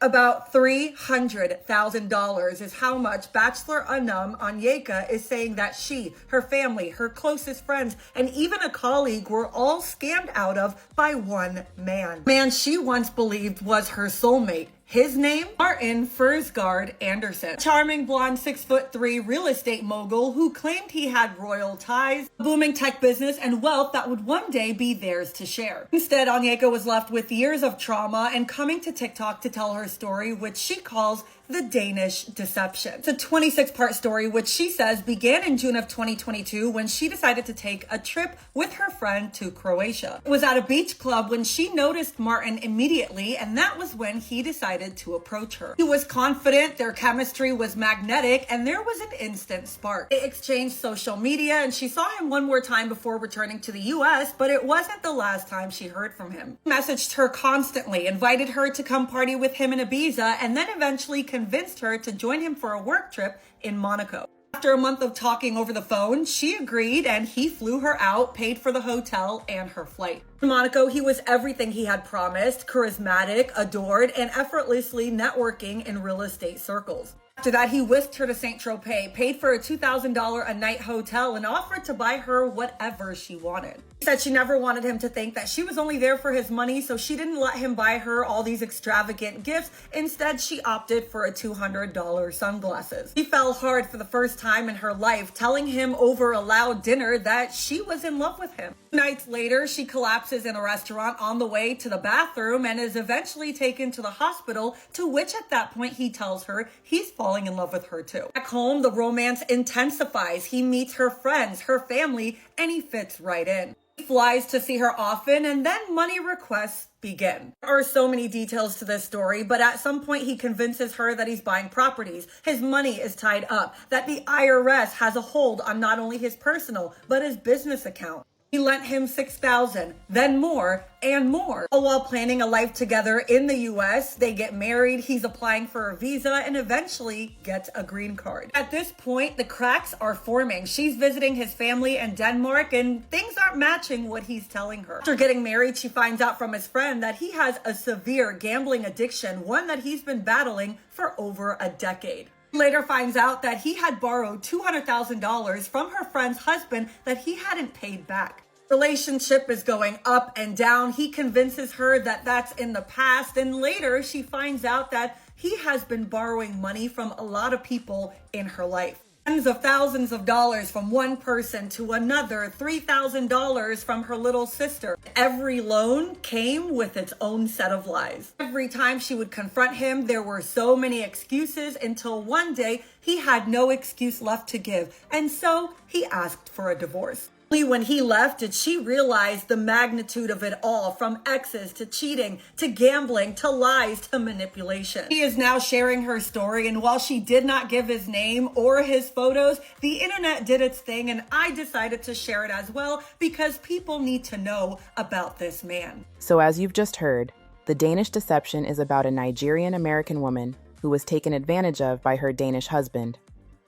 About $300,000 is how much Bachelor alum Onyeka is saying that she, her family, her closest friends, and even a colleague were all scammed out of by one man. Man she once believed was her soulmate. His name? Martin Fursgaard Anderson. Charming blonde 6'3" real estate mogul who claimed he had royal ties, a booming tech business, and wealth that would one day be theirs to share. Instead, Onyeka was left with years of trauma and coming to TikTok to tell her story, which she calls the Danish deception. It's a 26-part story, which she says began in June of 2022 when she decided to take a trip with her friend to Croatia. It was at a beach club when she noticed Martin immediately, and that was when he decided to approach her. He was confident, their chemistry was magnetic, and there was an instant spark. They exchanged social media, and she saw him one more time before returning to the US, but it wasn't the last time she heard from him. He messaged her constantly, invited her to come party with him in Ibiza, and then eventually convinced her to join him for a work trip in Monaco. After a month of talking over the phone, she agreed and he flew her out, paid for the hotel and her flight. In Monaco, he was everything he had promised, charismatic, adored, and effortlessly networking in real estate circles. After that, he whisked her to Saint-Tropez, paid for a $2,000 a night hotel, and offered to buy her whatever she wanted. She said she never wanted him to think that she was only there for his money, so she didn't let him buy her all these extravagant gifts. Instead, she opted for a $200 sunglasses. She fell hard for the first time in her life, telling him over a loud dinner that she was in love with him. 2 nights later, she collapses in a restaurant on the way to the bathroom and is eventually taken to the hospital, to which at that point he tells her he's falling in love with her too. Back home, the romance intensifies. He meets her friends, her family, and he fits right in. He flies to see her often, and then money requests begin. There are so many details to this story, but at some point he convinces her that he's buying properties, his money is tied up, that the IRS has a hold on not only his personal, but his business account. He lent him $6,000, then more and more. While planning a life together in the US, they get married, he's applying for a visa, and eventually gets a green card. At this point, the cracks are forming. She's visiting his family in Denmark, and things aren't matching what he's telling her. After getting married, she finds out from his friend that he has a severe gambling addiction, one that he's been battling for over a decade. Later finds out that he had borrowed $200,000 from her friend's husband that he hadn't paid back. Relationship is going up and down. He convinces her that that's in the past, and later she finds out that he has been borrowing money from a lot of people in her life. Tens of thousands of dollars from one person to another, $3,000 from her little sister. Every loan came with its own set of lies. Every time she would confront him, there were so many excuses until one day he had no excuse left to give, and so he asked for a divorce. Only when he left did she realize the magnitude of it all, from exes to cheating to gambling to lies to manipulation. She is now sharing her story, and while she did not give his name or his photos, the internet did its thing, and I decided to share it as well because people need to know about this man. So as you've just heard, the Danish deception is about a Nigerian American woman who was taken advantage of by her Danish husband.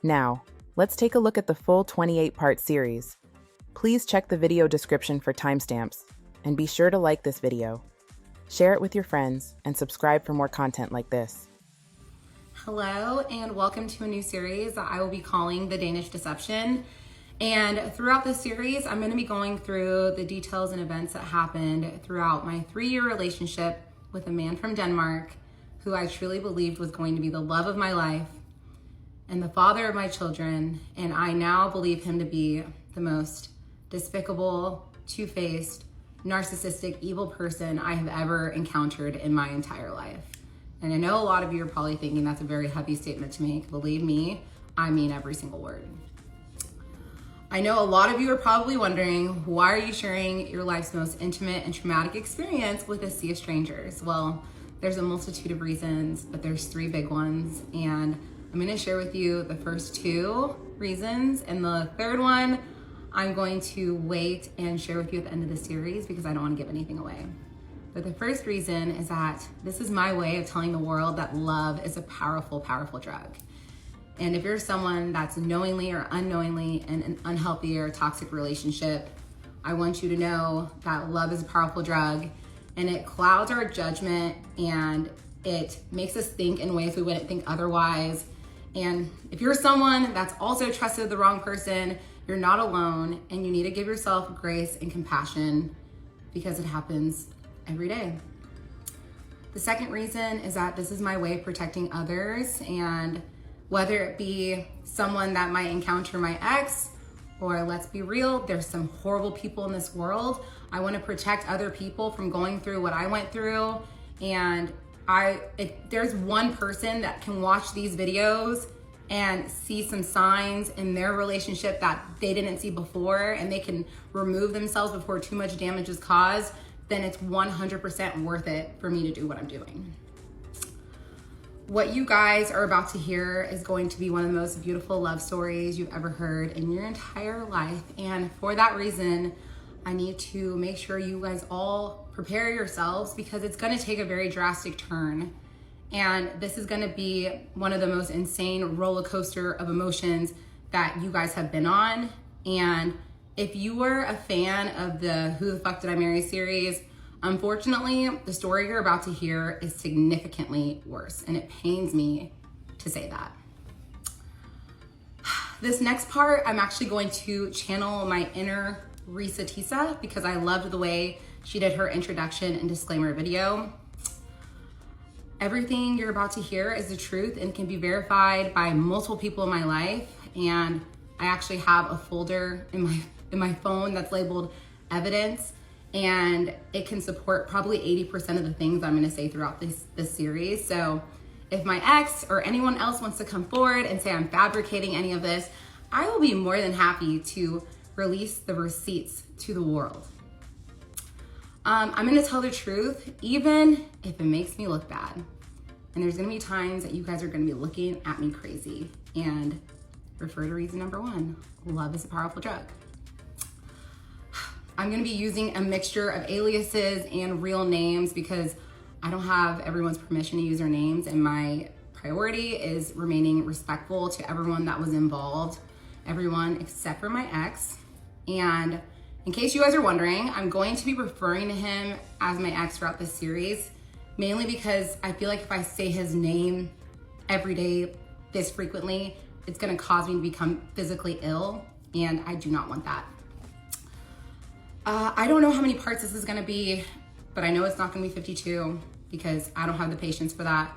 Now, let's take a look at the full 28-part series. Please check the video description for timestamps, and be sure to like this video. Share it with your friends, and subscribe for more content like this. Hello, and welcome to a new series that I will be calling The Danish Deception. And throughout this series, I'm going to be going through the details and events that happened throughout my 3-year relationship with a man from Denmark who I truly believed was going to be the love of my life and the father of my children, and I now believe him to be the most despicable, two-faced, narcissistic, evil person I have ever encountered in my entire life. And I know a lot of you are probably thinking that's a very heavy statement to make. Believe me, I mean every single word. I know a lot of you are probably wondering, why are you sharing your life's most intimate and traumatic experience with a sea of strangers? Well, there's a multitude of reasons, but there's 3 big ones. And I'm gonna share with you the first 2 reasons, and the third one I'm going to wait and share with you at the end of the series because I don't want to give anything away. But the first reason is that this is my way of telling the world that love is a powerful, powerful drug. And if you're someone that's knowingly or unknowingly in an unhealthy or toxic relationship, I want you to know that love is a powerful drug, and it clouds our judgment and It makes us think in ways we wouldn't think otherwise. And if you're someone that's also trusted the wrong person, you're not alone, and you need to give yourself grace and compassion because it happens every day. The second reason is that this is my way of protecting others, and whether it be someone that might encounter my ex, or let's be real, there's some horrible people in this world. I want to protect other people from going through what I went through. And if there's one person that can watch these videos and see some signs in their relationship that they didn't see before, and they can remove themselves before too much damage is caused, then it's 100% worth it for me to do what I'm doing. What you guys are about to hear is going to be one of the most beautiful love stories you've ever heard in your entire life. And for that reason, I need to make sure you guys all prepare yourselves, because it's gonna take a very drastic turn. And this is gonna be one of the most insane roller coaster of emotions that you guys have been on. And if you were a fan of the Who the Fuck Did I Marry series, unfortunately, the story you're about to hear is significantly worse, and it pains me to say that. This next part, I'm actually going to channel my inner Risa Tisa, because I loved the way she did her introduction and disclaimer video. Everything you're about to hear is the truth and can be verified by multiple people in my life, and I actually have a folder in my phone that's labeled evidence, and it can support probably 80% of the things I'm gonna say throughout this series. So if my ex or anyone else wants to come forward and say I'm fabricating any of this, I will be more than happy to release the receipts to the world. I'm gonna tell the truth, even if it makes me look bad. And there's gonna be times that you guys are gonna be looking at me crazy. And refer to reason number 1, love is a powerful drug. I'm gonna be using a mixture of aliases and real names because I don't have everyone's permission to use their names, and my priority is remaining respectful to everyone that was involved, everyone except for my ex. And in case you guys are wondering, I'm going to be referring to him as my ex throughout this series, mainly because I feel like if I say his name every day this frequently, it's gonna cause me to become physically ill, and I do not want that. I don't know how many parts this is gonna be, but I know it's not gonna be 52 because I don't have the patience for that,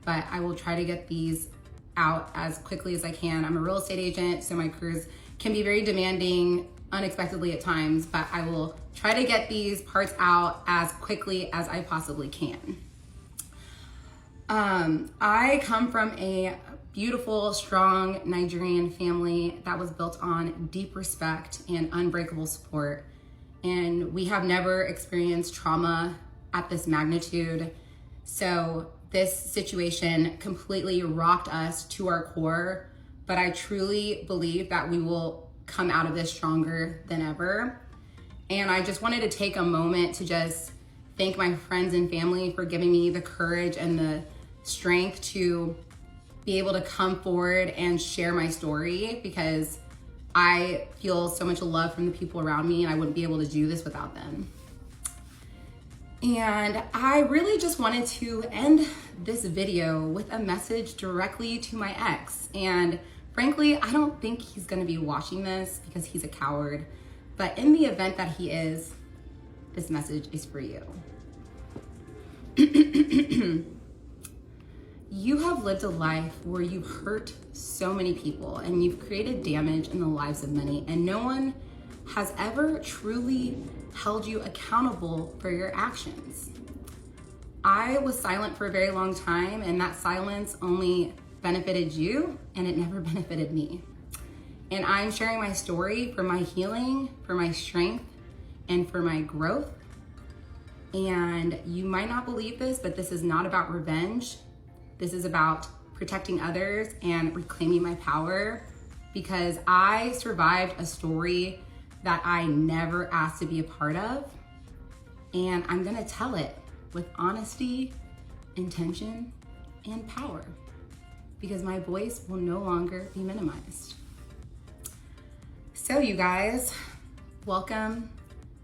but I will try to get these out as quickly as I can. I'm a real estate agent, so my careers can be very demanding unexpectedly at times, but I will try to get these parts out as quickly as I possibly can. I come from a beautiful, strong Nigerian family that was built on deep respect and unbreakable support. And we have never experienced trauma at this magnitude. So this situation completely rocked us to our core, but I truly believe that we will come out of this stronger than ever. And I just wanted to take a moment to just thank my friends and family for giving me the courage and the strength to be able to come forward and share my story, because I feel so much love from the people around me, and I wouldn't be able to do this without them. And I really just wanted to end this video with a message directly to my ex. And frankly, I don't think he's gonna be watching this because he's a coward. But in the event that he is, this message is for you. You have lived a life where you've hurt so many people and you've created damage in the lives of many, and no one has ever truly held you accountable for your actions. I was silent for a very long time, and that silence only benefited you and it never benefited me. And I'm sharing my story for my healing, for my strength, and for my growth. And you might not believe this, but this is not about revenge. This is about protecting others and reclaiming my power, because I survived a story that I never asked to be a part of. And I'm gonna tell it with honesty, intention, and power, because my voice will no longer be minimized. So you guys, welcome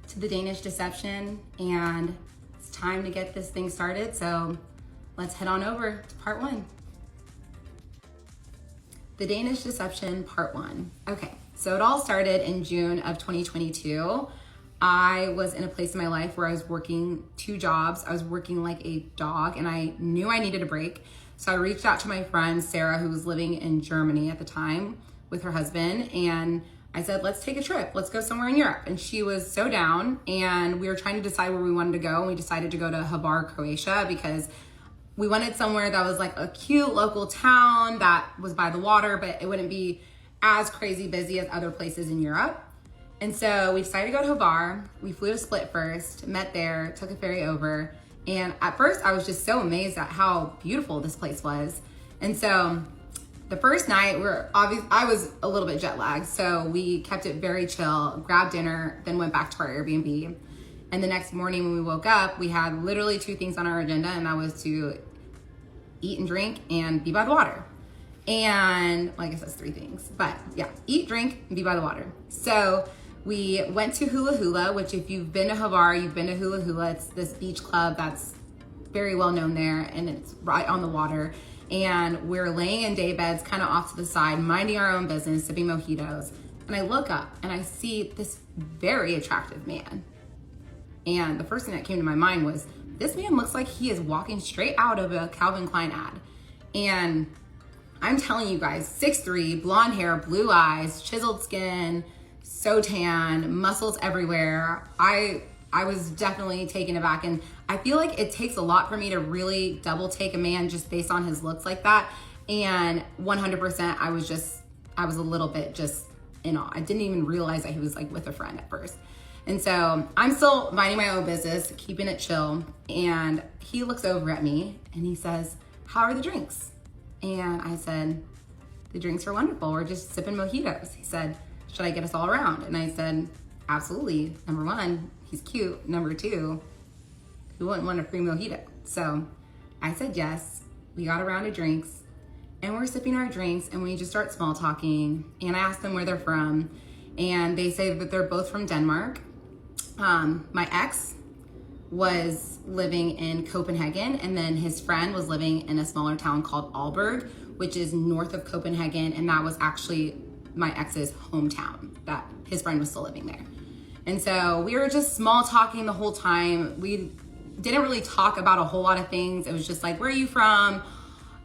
to the Danish Deception, and it's time to get this thing started. So let's head on over to part 1. The Danish Deception, part 1. Okay, so it all started in June of 2022. I was in a place in my life where I was working 2 jobs. I was working like a dog, and I knew I needed a break. So I reached out to my friend, Sarah, who was living in Germany at the time with her husband. And I said, let's take a trip. Let's go somewhere in Europe. And she was so down, and we were trying to decide where we wanted to go. And we decided to go to Hvar, Croatia, because we wanted somewhere that was like a cute local town that was by the water, but it wouldn't be as crazy busy as other places in Europe. And so we decided to go to Hvar. We flew to Split first, met there, took a ferry over. And at first I was just so amazed at how beautiful this place was. And so the first night I was a little bit jet lagged. So we kept it very chill, grabbed dinner, then went back to our Airbnb. And the next morning when we woke up, we had literally 2 things on our agenda, and that was to eat and drink and be by the water. And well, I guess that's 3 things, but yeah, eat, drink, and be by the water. So we went to Hula Hula, which if you've been to Hvar, you've been to Hula Hula. It's this beach club that's very well known there, and it's right on the water. And we're laying in day beds kind of off to the side, minding our own business, sipping mojitos. And I look up and I see this very attractive man. And the first thing that came to my mind was, this man looks like he is walking straight out of a Calvin Klein ad. And I'm telling you guys, 6'3", blonde hair, blue eyes, chiseled skin, so tan, muscles everywhere. I was definitely taken aback. And I feel like it takes a lot for me to really double take a man just based on his looks like that. And 100%, I was a little bit just in awe. I didn't even realize that he was like with a friend at first. And so I'm still minding my own business, keeping it chill. And he looks over at me and he says, how are the drinks? And I said, the drinks are wonderful. We're just sipping mojitos. He said, should I get us all around? And I said, absolutely. Number 1, he's cute. Number 2, who wouldn't want a free mojito? So I said yes. We got a round of drinks and we're sipping our drinks, and we just start small talking. And I asked them where they're from, and they say that they're both from Denmark. My ex was living in Copenhagen, and then his friend was living in a smaller town called Aalborg, which is north of Copenhagen, and that was actually my ex's hometown, that his friend was still living there. And so we were just small talking the whole time. We didn't really talk about a whole lot of things. It was just like, where are you from?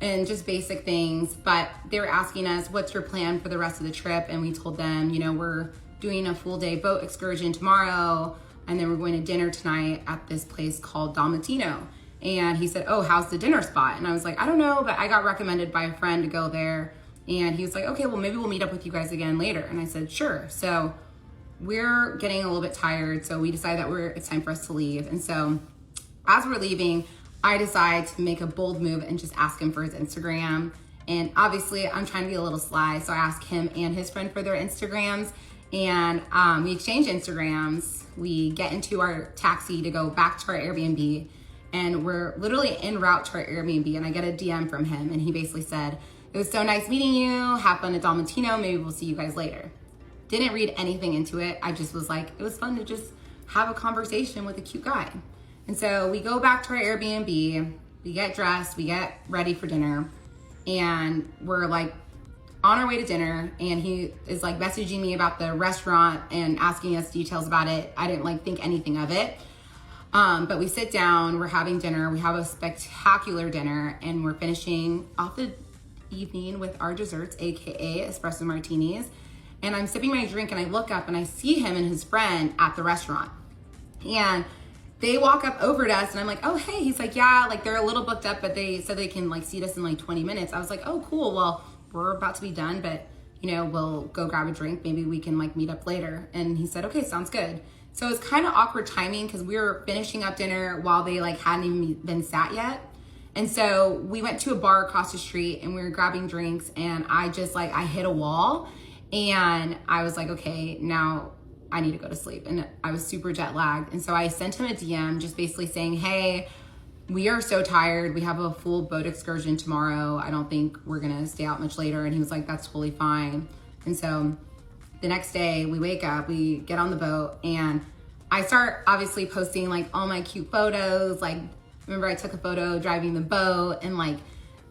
And just basic things. But they were asking us, what's your plan for the rest of the trip? And we told them, we're doing a full day boat excursion tomorrow, and then we're going to dinner tonight at this place called Dalmatino. And he said, oh, how's the dinner spot? And I was like, I don't know, but I got recommended by a friend to go there. And he was like, okay, well, maybe we'll meet up with you guys again later. And I said, sure. So we're getting a little bit tired, so we decided that it's time for us to leave. And so as we're leaving, I decide to make a bold move and just ask him for his Instagram. And obviously I'm trying to be a little sly, so I asked him and his friend for their Instagrams. And we exchange Instagrams. We get into our taxi to go back to our Airbnb, and we're literally en route to our Airbnb, and I get a DM from him, and he basically said, it was so nice meeting you, have fun at Dalmatino, maybe we'll see you guys later. Didn't read anything into it. I just was like, it was fun to just have a conversation with a cute guy. And so we go back to our Airbnb, we get dressed, we get ready for dinner, and we're like on our way to dinner, and he is like messaging me about the restaurant and asking us details about it. I didn't think anything of it. But we sit down, we're having dinner, we have a spectacular dinner, and we're finishing off the evening with our desserts, AKA espresso martinis. And I'm sipping my drink, and I look up and I see him and his friend at the restaurant. And they walk up over to us, and I'm like, oh, hey. He's like, yeah, they're a little booked up, but they said they can seat us in 20 minutes. I was like, oh, cool. Well, we're about to be done, but we'll go grab a drink. Maybe we can meet up later. And he said, okay, sounds good. So it was kind of awkward timing because we were finishing up dinner while they hadn't even been sat yet. And so we went to a bar across the street, and we were grabbing drinks, and I just I hit a wall, and I was like, okay, now I need to go to sleep. And I was super jet lagged. And so I sent him a DM just basically saying, hey, we are so tired. We have a full boat excursion tomorrow. I don't think we're gonna stay out much later. And he was like, that's totally fine. And so the next day we wake up, we get on the boat, and I start obviously posting all my cute photos, remember I took a photo driving the boat, and like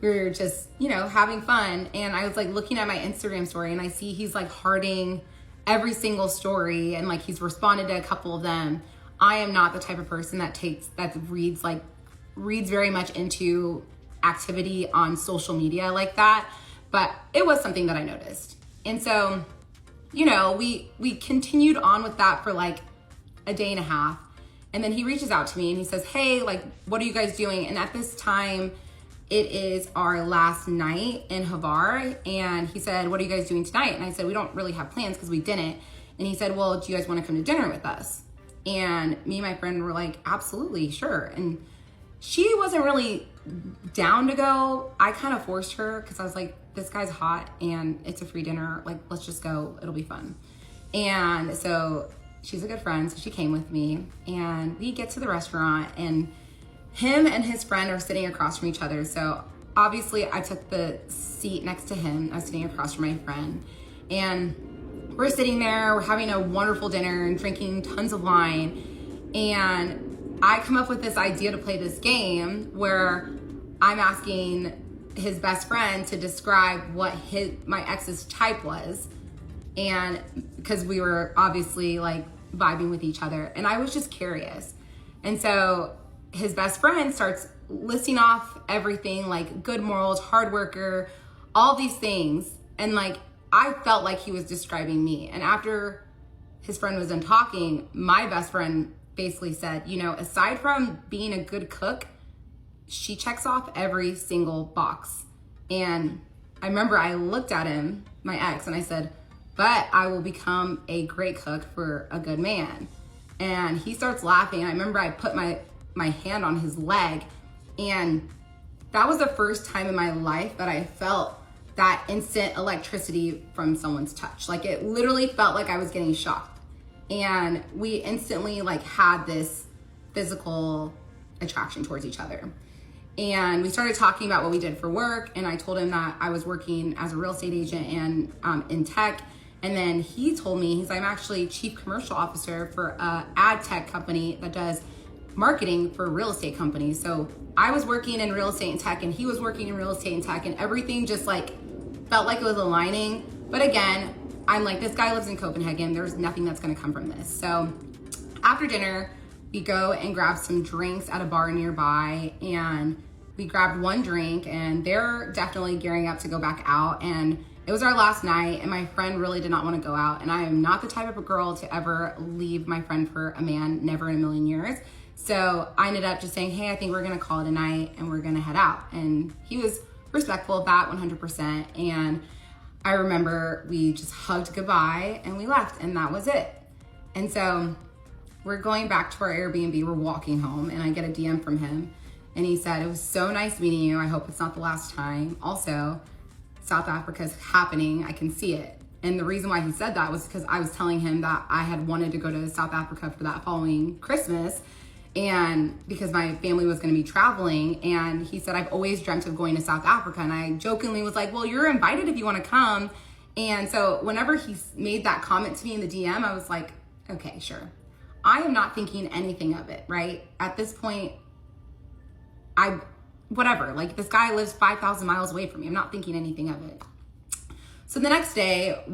we were just, you know, having fun. And I was like looking at my Instagram story, and I see he's like hearting every single story, and like he's responded to a couple of them. I am not the type of person that reads very much into activity on social media like that, but it was something that I noticed. And so, you know, we continued on with that for like a day and a half. And then he reaches out to me and he says, hey, like, what are you guys doing? And at this time, it is our last night in Havar. And he said, what are you guys doing tonight? And I said, we don't really have plans because we didn't. And he said, well, do you guys want to come to dinner with us? And me and my friend were like, absolutely, sure. And she wasn't really down to go. I kind of forced her because I was like, this guy's hot and it's a free dinner. Like, let's just go. It'll be fun. And so she's a good friend. So she came with me and we get to the restaurant and him and his friend are sitting across from each other. So obviously I took the seat next to him. I was sitting across from my friend and we're sitting there, we're having a wonderful dinner and drinking tons of wine. And I come up with this idea to play this game where I'm asking his best friend to describe what my ex's type was. And because we were obviously like vibing with each other, and I was just curious. And so his best friend starts listing off everything, like good morals, hard worker, all these things. And like, I felt like he was describing me. And after his friend was done talking, my best friend basically said, you know, aside from being a good cook, she checks off every single box. And I remember I looked at him, my ex, and I said, but I will become a great cook for a good man. And he starts laughing. I remember I put my hand on his leg, and that was the first time in my life that I felt that instant electricity from someone's touch. Like, it literally felt like I was getting shocked. And we instantly like had this physical attraction towards each other. And we started talking about what we did for work. And I told him that I was working as a real estate agent and in tech. And then he told me, I'm actually chief commercial officer for a ad tech company that does marketing for real estate companies. So I was working in real estate and tech, and he was working in real estate and tech, and everything just like felt like it was aligning. But again, I'm like, this guy lives in Copenhagen. There's nothing that's gonna come from this. So after dinner, we go and grab some drinks at a bar nearby, and we grabbed one drink, and they're definitely gearing up to go back out. And it was our last night, and my friend really did not want to go out. And I am not the type of a girl to ever leave my friend for a man, never in a million years. So I ended up just saying, hey, I think we're gonna call it a night and we're gonna head out. And he was respectful of that 100%. And I remember we just hugged goodbye and we left, and that was it. And so we're going back to our Airbnb, we're walking home, and I get a DM from him. And he said, it was so nice meeting you. I hope it's not the last time. Also, South Africa's happening. I can see it. And the reason why he said that was because I was telling him that I had wanted to go to South Africa for that following Christmas, and because my family was going to be traveling. And he said, I've always dreamt of going to South Africa. And I jokingly was like, well, you're invited if you want to come. And so whenever he made that comment to me in the DM, I was like, okay, sure. I am not thinking anything of it, right? At this point, whatever, like, this guy lives 5,000 miles away from me. I'm not thinking anything of it. So the next day,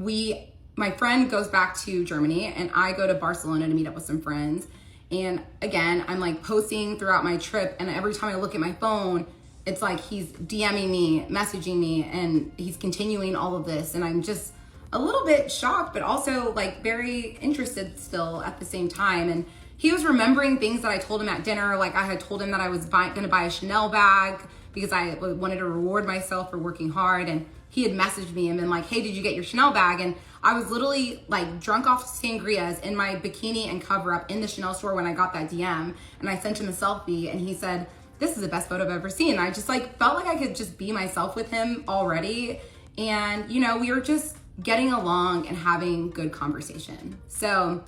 my friend goes back to Germany, and I go to Barcelona to meet up with some friends. And again, I'm like posting throughout my trip, and every time I look at my phone, it's like he's DMing me, messaging me, and he's continuing all of this. And I'm just a little bit shocked, but also like very interested still at the same time. And he was remembering things that I told him at dinner. Like, I had told him that I was gonna buy a Chanel bag because I wanted to reward myself for working hard. And he had messaged me and been like, hey, did you get your Chanel bag? And I was literally like drunk off sangrias in my bikini and cover up in the Chanel store when I got that DM. And I sent him a selfie, and he said, this is the best photo I've ever seen. And I just like felt like I could just be myself with him already. And, you know, we were just getting along and having good conversation. So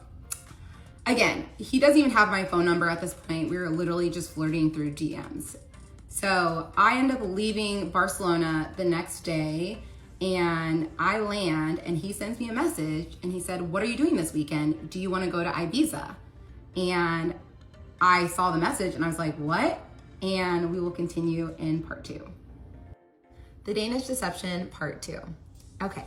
again, he doesn't even have my phone number at this point. We were literally just flirting through DMs. So I end up leaving Barcelona the next day, and I land, and he sends me a message, and he said, what are you doing this weekend? Do you want to go to Ibiza? And I saw the message, and I was like, what? and we will continue in part 2. The Danish Deception, part 2. Okay,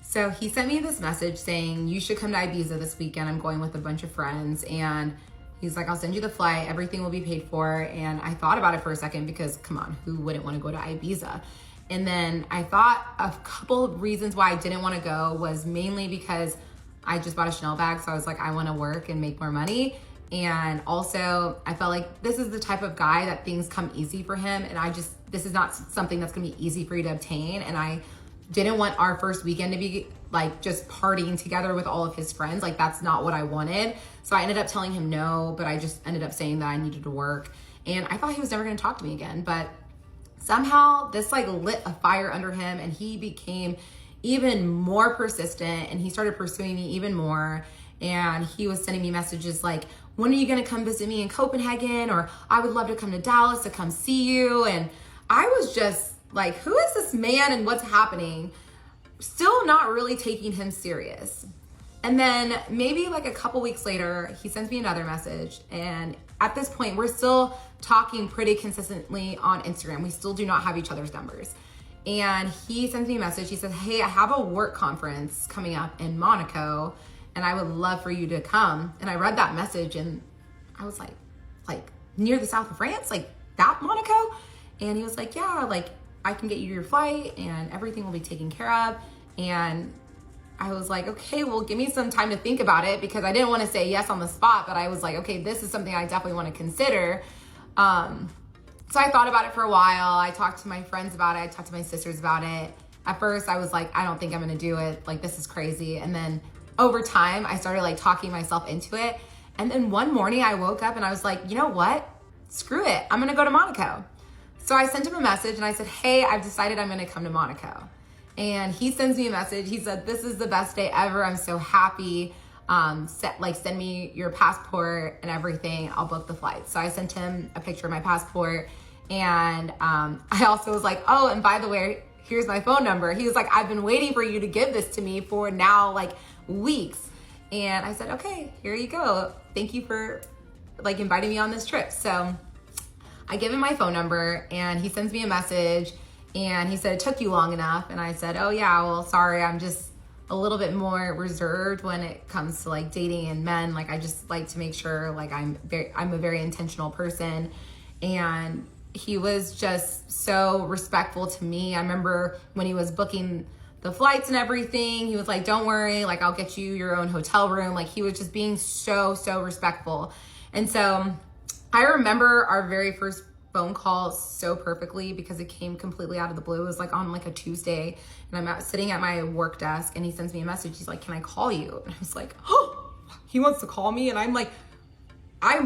so he sent me this message saying, you should come to Ibiza this weekend. I'm going with a bunch of friends. And he's like, I'll send you the flight. Everything will be paid for. And I thought about it for a second because, come on, who wouldn't want to go to Ibiza? And then I thought a couple of reasons why I didn't want to go was mainly because I just bought a Chanel bag. So I was like, I want to work and make more money. And also I felt like this is the type of guy that things come easy for him. And this is not something that's going to be easy for you to obtain. And I didn't want our first weekend to be like just partying together with all of his friends. Like, that's not what I wanted. So I ended up telling him no, but I just ended up saying that I needed to work. And I thought he was never going to talk to me again. But somehow this like lit a fire under him, and he became even more persistent, and he started pursuing me even more. And he was sending me messages like, when are you going to come visit me in Copenhagen? Or I would love to come to Dallas to come see you. And I was just like, who is this man and what's happening? Still not really taking him serious. And then maybe like a couple weeks later, he sends me another message. And at this point, we're still talking pretty consistently on Instagram. We still do not have each other's numbers. And he sends me a message. He says, hey, I have a work conference coming up in Monaco, and I would love for you to come. And I read that message and I was like near the south of France, like that Monaco? And he was like, yeah, like I can get you your flight and everything will be taken care of. And I was like, okay, well, give me some time to think about it, because I didn't want to say yes on the spot, but I was like, okay, this is something I definitely want to consider. So I thought about it for a while. I talked to my friends about it. I talked to my sisters about it. At first I was like, I don't think I'm going to do it. Like, this is crazy. And then over time I started like talking myself into it. And then one morning I woke up and I was like, you know what? Screw it. I'm going to go to Monaco. So I sent him a message and I said, hey, I've decided I'm going to come to Monaco. And he sends me a message. He said, this is the best day ever. I'm so happy. Send me your passport and everything. I'll book the flight. So I sent him a picture of my passport. And I also was like, oh, and by the way, here's my phone number. He was like, I've been waiting for you to give this to me for now like weeks. And I said, okay, here you go. Thank you for like inviting me on this trip. So I give him my phone number and he sends me a message and he said, it took you long enough. And I said, oh yeah, well, sorry. I'm just a little bit more reserved when it comes to like dating and men. Like, I just like to make sure like I'm a very intentional person. And he was just so respectful to me. I remember when he was booking the flights and everything, he was like, don't worry, like I'll get you your own hotel room. Like, he was just being so respectful. And so I remember our very first phone call so perfectly because it came completely out of the blue. It was like on like a Tuesday and I'm sitting at my work desk and he sends me a message. He's like, can I call you? And I was like, oh, he wants to call me. And I'm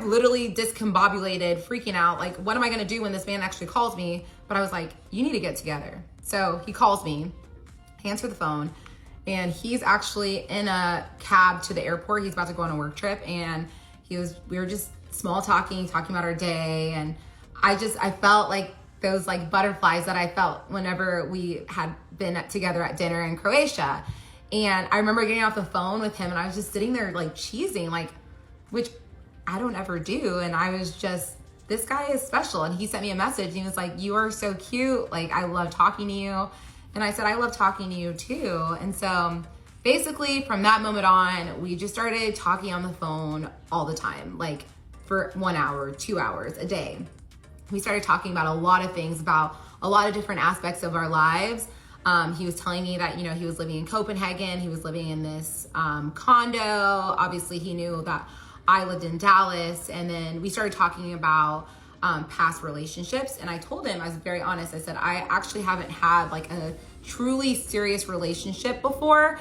literally discombobulated, freaking out. Like, what am I going to do when this man actually calls me? But I was like, you need to get together. So he calls me, I answer the phone, and he's actually in a cab to the airport. He's about to go on a work trip. And we were just small talking about our day. And I felt like those like butterflies that I felt whenever we had been together at dinner in Croatia. And I remember getting off the phone with him and I was just sitting there like cheesing, like, which I don't ever do. And I was just, this guy is special. And he sent me a message and he was like, you are so cute. Like, I love talking to you. And I said, I love talking to you too. And so basically from that moment on, we just started talking on the phone all the time, like for 1 hour, 2 hours a day. We started talking about a lot of things, about a lot of different aspects of our lives. He was telling me that, he was living in Copenhagen. He was living in this condo. Obviously, he knew that I lived in Dallas. And then we started talking about past relationships. And I told him, I was very honest. I said, I actually haven't had like a truly serious relationship before.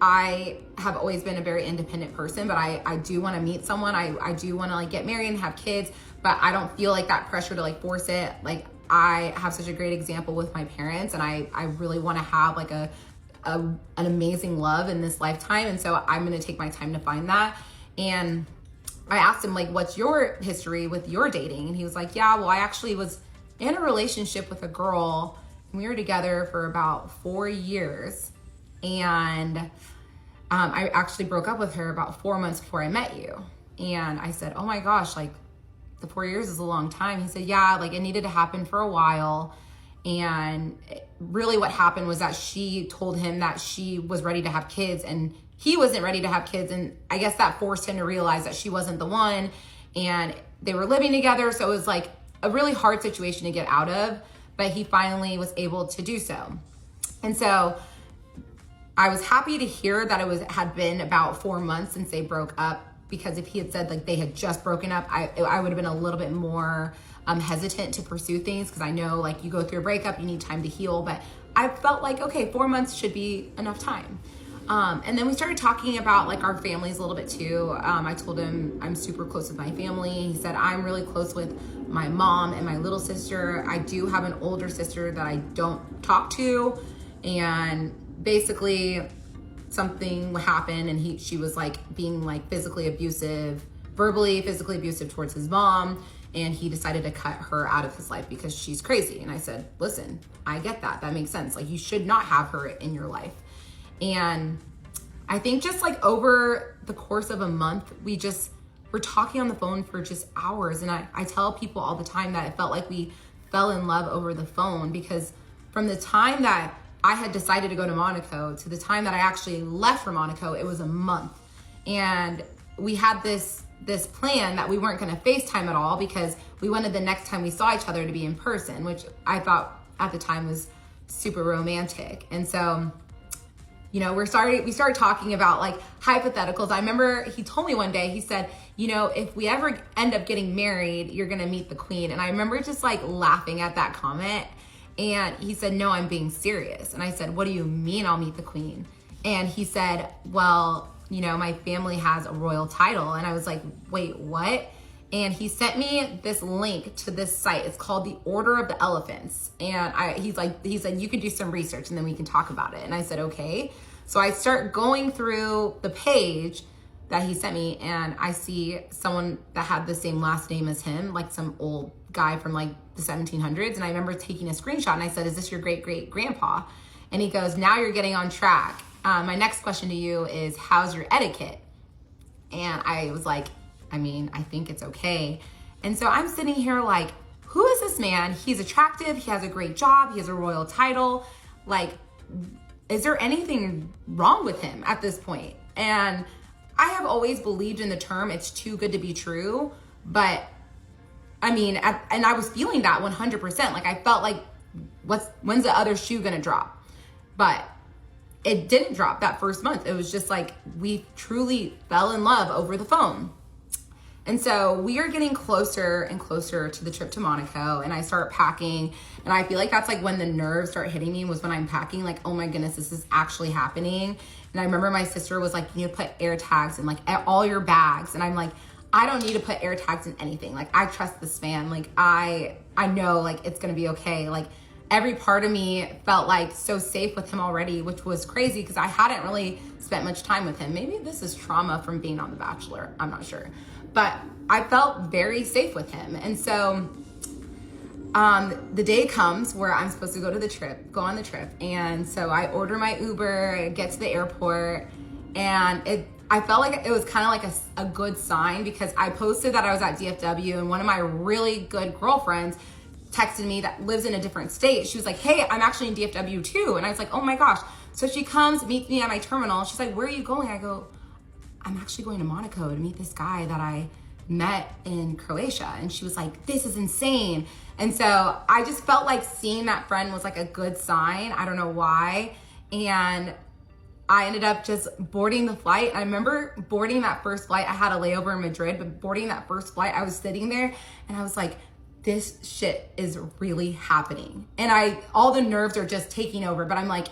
I have always been a very independent person, but I do want to meet someone. I do want to like get married and have kids, but I don't feel like that pressure to like force it. Like, I have such a great example with my parents, and I really want to have like an amazing love in this lifetime. And so I'm going to take my time to find that. And I asked him, like, what's your history with your dating? And he was like, yeah, well, I actually was in a relationship with a girl. We were together for about 4 years. And I actually broke up with her about 4 months before I met you. And I said, oh my gosh, like, the 4 years is a long time. He said, yeah, like it needed to happen for a while. And really what happened was that she told him that she was ready to have kids and he wasn't ready to have kids. And I guess that forced him to realize that she wasn't the one, and they were living together. So it was like a really hard situation to get out of, but he finally was able to do so. And so I was happy to hear that had been about 4 months since they broke up, because if he had said like they had just broken up, I would have been a little bit more hesitant to pursue things, because I know like you go through a breakup, you need time to heal, but I felt like, okay, 4 months should be enough time. And then we started talking about like our families a little bit too. I told him I'm super close with my family. He said I'm really close with my mom and my little sister. I do have an older sister that I don't talk to, and basically something happened and she was like being like physically abusive, verbally, physically abusive towards his mom. And he decided to cut her out of his life because she's crazy. And I said, listen, I get that. That makes sense. Like you should not have her in your life. And I think just like over the course of a month, we're talking on the phone for just hours. And I tell people all the time that it felt like we fell in love over the phone, because from the time that I had decided to go to Monaco to the time that I actually left for Monaco, it was a month. And we had this plan that we weren't going to FaceTime at all, because we wanted the next time we saw each other to be in person, which I thought at the time was super romantic. And so, you know, we started talking about like hypotheticals. I remember he told me one day, he said, you know, if we ever end up getting married, you're going to meet the queen. And I remember just like laughing at that comment. And he said, no, I'm being serious. And I said, what do you mean I'll meet the queen? And he said, well, you know, my family has a royal title. And I was like, wait, what? And he sent me this link to this site. It's called the Order of the Elephants. And he said, you can do some research and then we can talk about it. And I said, okay. So I start going through the page that he sent me, and I see someone that had the same last name as him, like some old guy from like the 1700s. And I remember taking a screenshot and I said, is this your great great grandpa? And he goes, now you're getting on track. My next question to you is, how's your etiquette? And I was like, I mean, I think it's okay. And so I'm sitting here like, who is this man? He's attractive. He has a great job. He has a royal title. Like, is there anything wrong with him at this point? And I have always believed in the term, it's too good to be true. But I mean, and I was feeling that 100%. Like I felt like, when's the other shoe gonna drop? But it didn't drop that first month. It was just like, we truly fell in love over the phone. And so we are getting closer and closer to the trip to Monaco, and I start packing, and I feel like that's like when the nerves start hitting me, was when I'm packing, like, oh my goodness, this is actually happening. And I remember my sister was like, you need to put air tags in like all your bags. And I'm like, I don't need to put air tags in anything. Like, I trust this man. Like, I know like it's gonna be okay. Like, every part of me felt like so safe with him already, which was crazy because I hadn't really spent much time with him. Maybe this is trauma from being on The Bachelor, I'm not sure. But I felt very safe with him. And so the day comes where I'm supposed to go on the trip. And so I order my Uber, get to the airport, and I felt like it was kind of like a good sign, because I posted that I was at DFW, and one of my really good girlfriends texted me that lives in a different state. She was like, hey, I'm actually in DFW too. And I was like, oh my gosh. So she comes, meets me at my terminal. She's like, where are you going? I go, I'm actually going to Monaco to meet this guy that I met in Croatia. And she was like, this is insane. And so I just felt like seeing that friend was like a good sign. I don't know why. And I ended up just boarding the flight. I remember boarding that first flight. I had a layover in Madrid, but boarding that first flight, I was sitting there and I was like, this shit is really happening. And all the nerves are just taking over, but I'm like,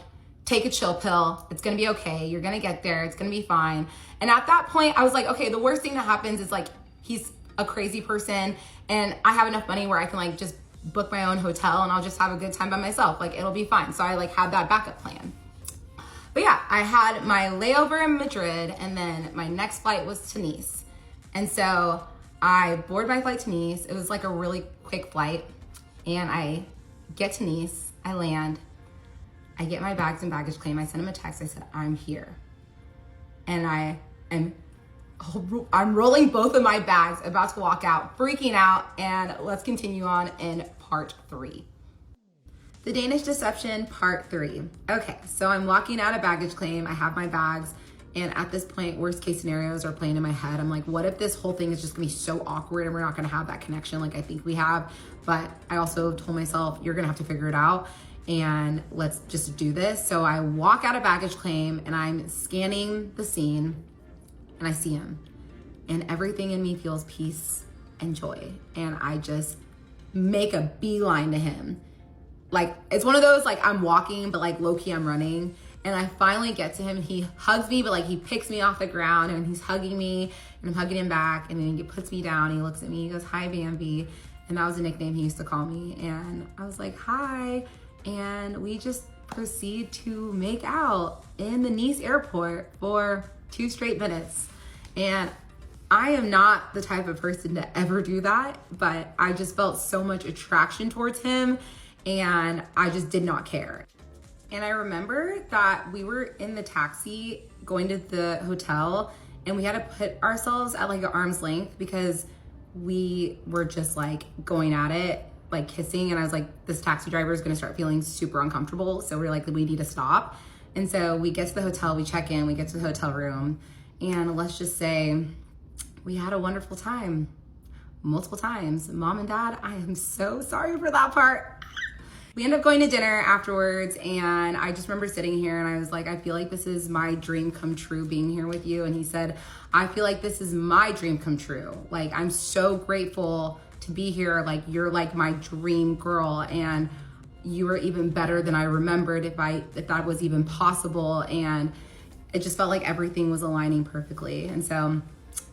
take a chill pill. It's gonna be okay. You're gonna get there. It's gonna be fine. And at that point, I was like, okay, the worst thing that happens is like, he's a crazy person and I have enough money where I can like just book my own hotel and I'll just have a good time by myself. Like, it'll be fine. So I like had that backup plan. But yeah, I had my layover in Madrid, and then my next flight was to Nice. And so I board my flight to Nice. It was like a really quick flight, and I get to Nice, I land, I get my bags and baggage claim. I sent him a text. I said, I'm here. And I am I'm rolling both of my bags, about to walk out, freaking out, and let's continue on in part 3. The Danish Deception, part 3. Okay, so I'm walking out of baggage claim. I have my bags, and at this point, worst case scenarios are playing in my head. I'm like, what if this whole thing is just gonna be so awkward and we're not gonna have that connection like I think we have? But I also told myself, you're gonna have to figure it out, and let's just do this. So I walk out of baggage claim, and I'm scanning the scene, and I see him, and everything in me feels peace and joy, and I just make a beeline to him. Like, it's one of those, like, I'm walking, but like low-key I'm running, and I finally get to him. He hugs me, but like he picks me off the ground, and he's hugging me, and I'm hugging him back, and then he puts me down, he looks at me, he goes, "Hi, Bambi," and that was a nickname he used to call me, and I was like, "Hi," and we just proceed to make out in the Nice airport for 2 straight minutes. And I am not the type of person to ever do that, but I just felt so much attraction towards him, and I just did not care. And I remember that we were in the taxi going to the hotel, and we had to put ourselves at like an arm's length because we were just like going at it, like kissing, and I was like, this taxi driver is gonna start feeling super uncomfortable, so we're like, we need to stop. And so we get to the hotel, we check in, we get to the hotel room, and let's just say we had a wonderful time, multiple times. Mom and Dad, I am so sorry for that part. We ended up going to dinner afterwards, and I just remember sitting here and I was like, I feel like this is my dream come true being here with you. And he said, I feel like this is my dream come true. Like, I'm so grateful to be here. Like, you're like my dream girl, and you were even better than I remembered if that was even possible. And it just felt like everything was aligning perfectly. And so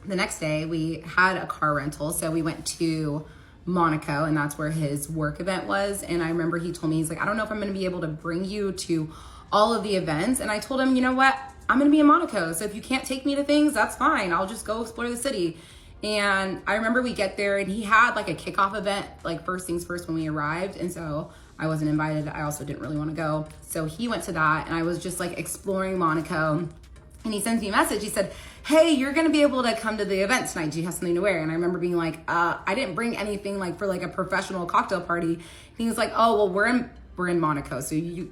the next day we had a car rental. So we went to Monaco, and that's where his work event was. And I remember he told me, he's like, I don't know if I'm gonna be able to bring you to all of the events. And I told him, you know what? I'm gonna be in Monaco. So if you can't take me to things, that's fine. I'll just go explore the city. And I remember we get there, and he had like a kickoff event, like first things first when we arrived. And so I wasn't invited. I also didn't really want to go. So he went to that, and I was just like exploring Monaco. And he sends me a message. He said, hey, you're going to be able to come to the event tonight. Do you have something to wear? And I remember being like, I didn't bring anything like for like a professional cocktail party. And he was like, oh, well, we're in Monaco, so you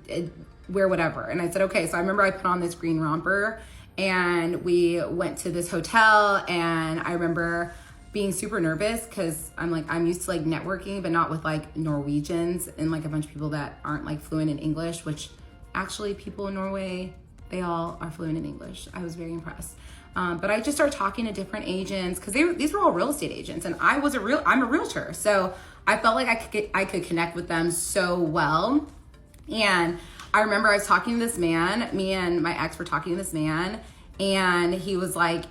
wear whatever. And I said, okay. So I remember I put on this green romper, and we went to this hotel, and I remember being super nervous because I'm used to like networking, but not with like Norwegians and like a bunch of people that aren't like fluent in English, which actually people in Norway, they all are fluent in English. I was very impressed. But I just started talking to different agents because these were all real estate agents, and I'm a realtor. So I felt like I could connect with them so well. And I remember I was talking to this man, me and my ex were talking to this man, and he was like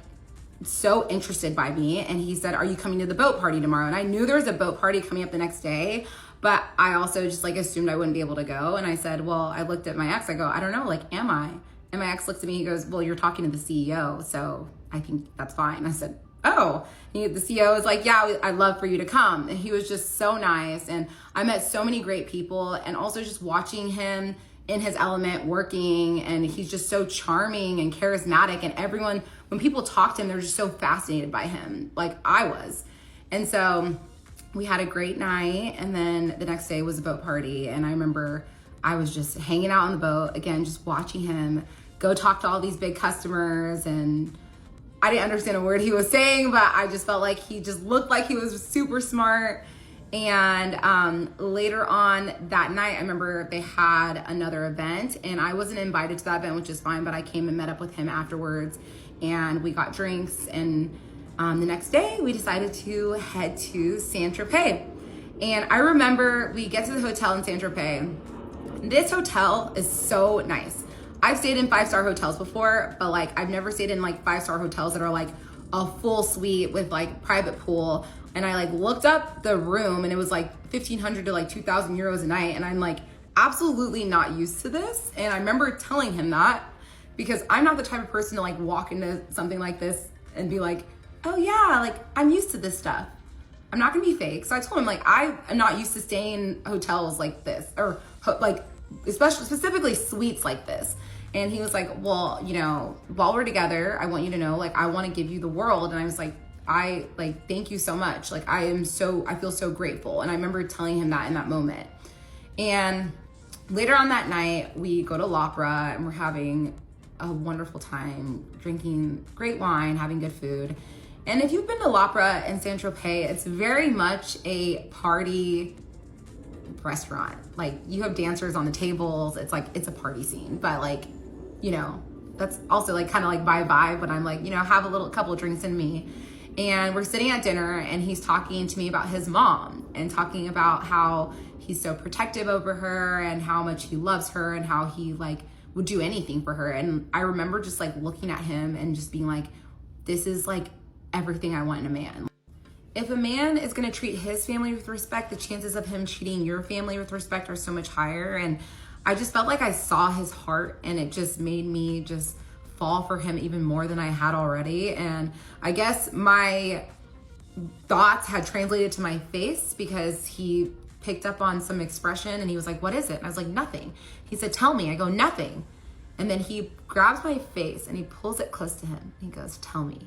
so interested by me. And he said, are you coming to the boat party tomorrow? And I knew there was a boat party coming up the next day, but I also just like assumed I wouldn't be able to go. And I said, well, I looked at my ex, I go, I don't know, like, am I? And my ex looks at me, he goes, well, you're talking to the CEO, so I think that's fine. And I said, oh. The CEO was like, yeah, I'd love for you to come. And he was just so nice. And I met so many great people, and also just watching him in his element working, and he's just so charming and charismatic, and everyone, when people talk to him, they're just so fascinated by him, like I was. And so we had a great night, and then the next day was a boat party, and I remember I was just hanging out on the boat, again, just watching him go talk to all these big customers, and I didn't understand a word he was saying, but I just felt like he just looked like he was super smart. And later on that night, I remember they had another event, and I wasn't invited to that event, which is fine, but I came and met up with him afterwards, and we got drinks. And the next day we decided to head to Saint-Tropez. And I remember we get to the hotel in Saint-Tropez. This hotel is so nice. I've stayed in 5-star hotels before, but like I've never stayed in like 5-star hotels that are like a full suite with like private pool. And I like looked up the room, and it was like 1,500 to like 2,000 euros a night. And I'm like absolutely not used to this. And I remember telling him that, because I'm not the type of person to like walk into something like this and be like, oh yeah, like I'm used to this stuff. I'm not gonna be fake. So I told him like, I am not used to staying in hotels like this, or like especially specifically suites like this. And he was like, well, you know, while we're together, I want you to know, like, I want to give you the world. And I was like, thank you so much. Like, I feel so grateful. And I remember telling him that in that moment. And later on that night, we go to L'Opera and we're having a wonderful time, drinking great wine, having good food. And if you've been to L'Opera in Saint-Tropez, it's very much a party restaurant. Like, you have dancers on the tables. It's like, it's a party scene, but like, you know, that's also like kind of like my vibe when I'm like, you know, have a couple drinks in me. And we're sitting at dinner and he's talking to me about his mom and talking about how he's so protective over her and how much he loves her and how he like would do anything for her. And I remember just like looking at him and just being like, this is like everything I want in a man. If a man is going to treat his family with respect, the chances of him treating your family with respect are so much higher. And I just felt like I saw his heart, and it just made me just fall for him even more than I had already. And I guess my thoughts had translated to my face because he picked up on some expression and he was like, what is it? And I was like, nothing. He said, tell me. I go, nothing. And then he grabs my face and he pulls it close to him. He goes, tell me.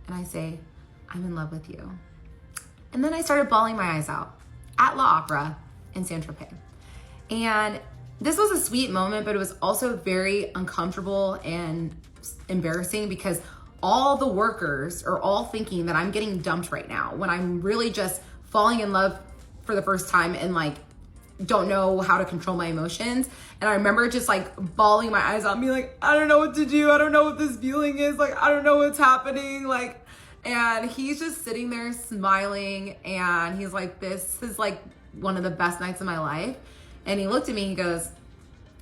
And I say, I'm in love with you. And then I started bawling my eyes out at L'Opera in Saint-Tropez. And this was a sweet moment, but it was also very uncomfortable and embarrassing because all the workers are all thinking that I'm getting dumped right now when I'm really just falling in love for the first time and like don't know how to control my emotions. And I remember just like bawling my eyes out and being like, I don't know what to do. I don't know what this feeling is. Like, I don't know what's happening. Like, and he's just sitting there smiling and he's like, this is like one of the best nights of my life. And he looked at me, he goes,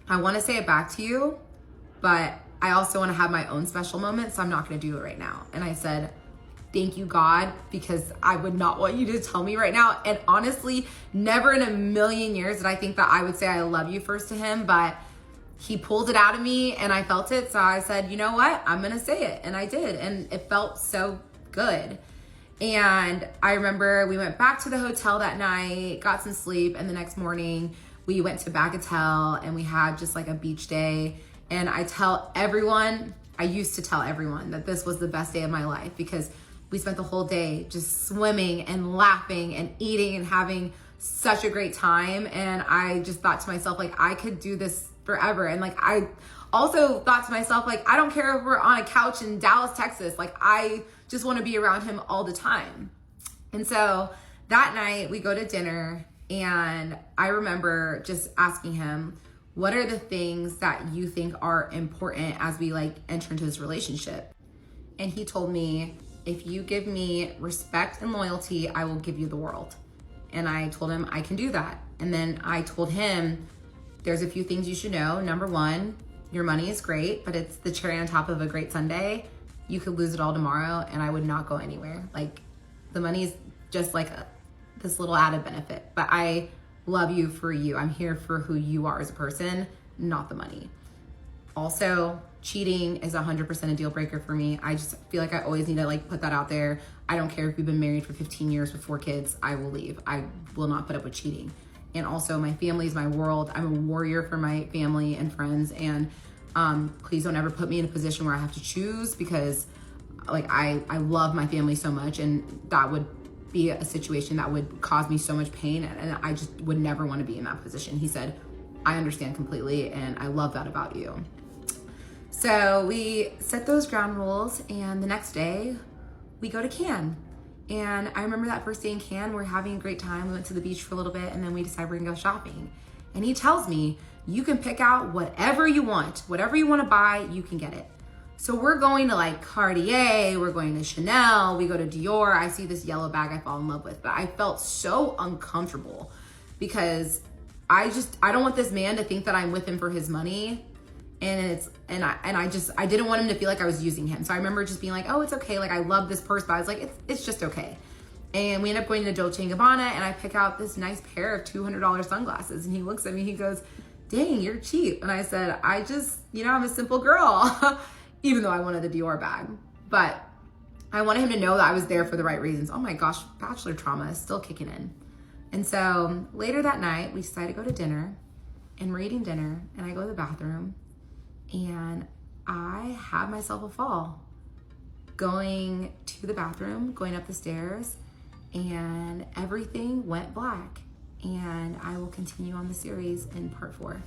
I want to say it back to you, but I also want to have my own special moment, so I'm not going to do it right now. And I said, thank you, God, because I would not want you to tell me right now. And honestly, never in a million years did I think that I would say I love you first to him, but he pulled it out of me and I felt it. So I said, you know what? I'm going to say it. And I did. And it felt so good. And I remember we went back to the hotel that night, got some sleep, and the next morning we went to Bagatelle and we had just like a beach day. And I used to tell everyone that this was the best day of my life because we spent the whole day just swimming and laughing and eating and having such a great time. And I just thought to myself, like, I could do this forever. And like, I also thought to myself, like, I don't care if we're on a couch in Dallas, Texas. Like, I just want to be around him all the time. And so that night we go to dinner and I remember just asking him, what are the things that you think are important as we like enter into this relationship? And he told me, if you give me respect and loyalty, I will give you the world. And I told him I can do that. And then I told him, there's a few things you should know. Number one, your money is great, but it's the cherry on top of a great sundae. You could lose it all tomorrow and I would not go anywhere. Like, the money is just like this little added benefit, but I love you for you. I'm here for who you are as a person, not the money. Also, cheating is 100% a deal breaker for me. I just feel like I always need to like put that out there. I don't care if we've been married for 15 years with 4 kids, I will leave. I will not put up with cheating. And also, my family is my world. I'm a warrior for my family and friends. And please don't ever put me in a position where I have to choose, because like I love my family so much, and that would be a situation that would cause me so much pain, and I just would never want to be in that position. He said, I understand completely, and I love that about you. So we set those ground rules, and the next day we go to Cannes. And I remember that first day in Cannes, we're having a great time. We went to the beach for a little bit, and then we decided we're gonna go shopping. And he tells me, you can pick out whatever you want to buy, you can get it. So we're going to like Cartier, we're going to Chanel, we go to Dior. I see this yellow bag I fall in love with, but I felt so uncomfortable because I don't want this man to think that I'm with him for his money. And I didn't want him to feel like I was using him. So I remember just being like, oh, it's okay. Like, I love this purse, but I was like, it's just okay. And we end up going to Dolce & Gabbana, and I pick out this nice pair of $200 sunglasses. And he looks at me, he goes, dang, you're cheap. And I said, I'm a simple girl, even though I wanted the Dior bag. But I wanted him to know that I was there for the right reasons. Oh my gosh, bachelor trauma is still kicking in. And so later that night, we decided to go to dinner, and we're eating dinner, and I go to the bathroom, and I had myself a fall going to the bathroom, going up the stairs, and everything went black. And I will continue on the series in part 4.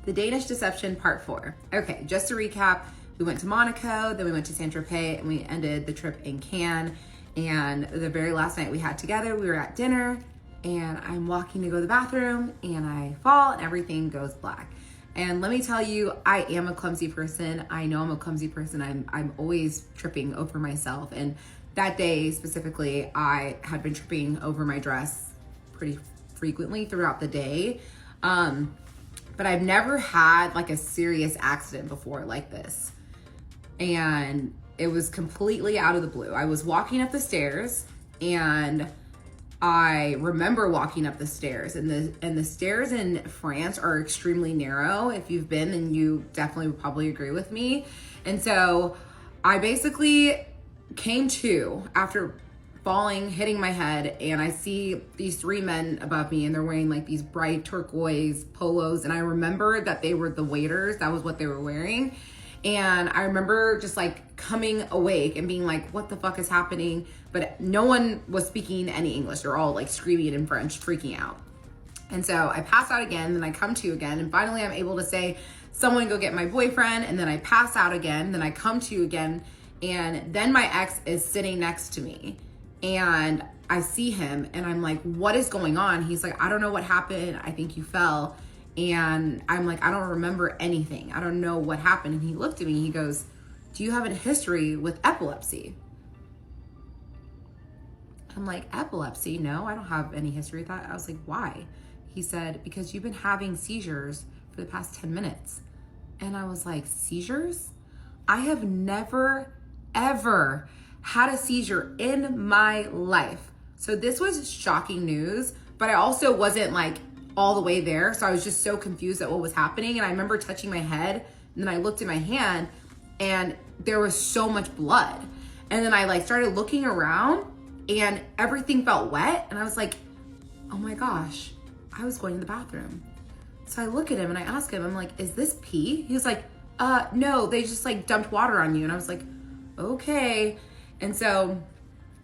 The Danish Deception, part 4. Okay, just to recap, we went to Monaco, then we went to Saint-Tropez, and we ended the trip in Cannes. And the very last night we had together, we were at dinner, and I'm walking to go to the bathroom, and I fall, and everything goes black. And let me tell you, I am a clumsy person. I know I'm a clumsy person. I'm always tripping over myself. And that day specifically, I had been tripping over my dress pretty frequently throughout the day. But I've never had like a serious accident before like this. And it was completely out of the blue. I was walking up the stairs, and I remember walking up the stairs, and the stairs in France are extremely narrow. If you've been, then you definitely would probably agree with me. And so I basically came to after falling, hitting my head, and I see these 3 men above me, and they're wearing like these bright turquoise polos. And I remember that they were the waiters. That was what they were wearing. And I remember just like coming awake and being like, what the fuck is happening? But no one was speaking any English. They're all like screaming in French, freaking out. And so I pass out again, then I come to again, and finally I'm able to say, someone go get my boyfriend. And then I pass out again, then I come to again, and then my ex is sitting next to me. And I see him, and I'm like, what is going on? He's like, I don't know what happened. I think you fell. And I'm like, I don't remember anything. I don't know what happened. And he looked at me, he goes, do you have a history with epilepsy? I'm like, epilepsy? No, I don't have any history with that. I was like, why? He said, because you've been having seizures for the past 10 minutes. And I was like, seizures? I have never, ever had a seizure in my life. So this was shocking news, but I also wasn't like all the way there. So I was just so confused at what was happening. And I remember touching my head, and then I looked at my hand, and there was so much blood. And then I like started looking around, and everything felt wet. And I was like, oh my gosh, I was going to the bathroom. So I look at him and I ask him, I'm like, is this pee? He was like, no, they just like dumped water on you. And I was like, okay. And so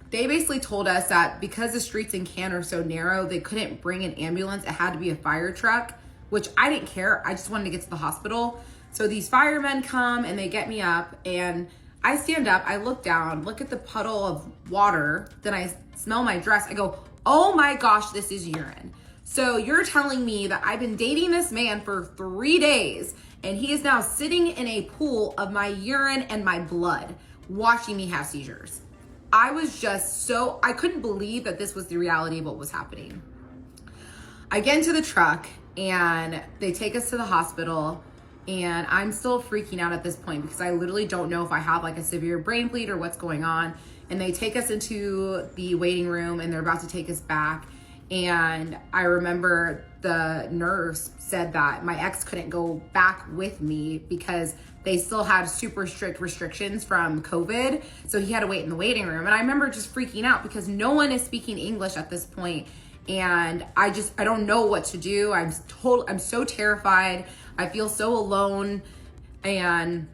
they basically told us that because the streets in Cannes are so narrow, they couldn't bring an ambulance. It had to be a fire truck, which I didn't care. I just wanted to get to the hospital. So these firemen come and they get me up, and I stand up, I look down, look at the puddle of water, then I smell my dress. I go, oh my gosh, this is urine. So you're telling me that I've been dating this man for 3 days, and he is now sitting in a pool of my urine and my blood, watching me have seizures. I was just I couldn't believe that this was the reality of what was happening. I get into the truck, and they take us to the hospital, and I'm still freaking out at this point because I literally don't know if I have like a severe brain bleed or what's going on. And they take us into the waiting room, and they're about to take us back. And I remember the nurse said that my ex couldn't go back with me because they still had super strict restrictions from COVID. So he had to wait in the waiting room. And I remember just freaking out because no one is speaking English at this point. And I don't know what to do. I'm so terrified. I feel so alone. And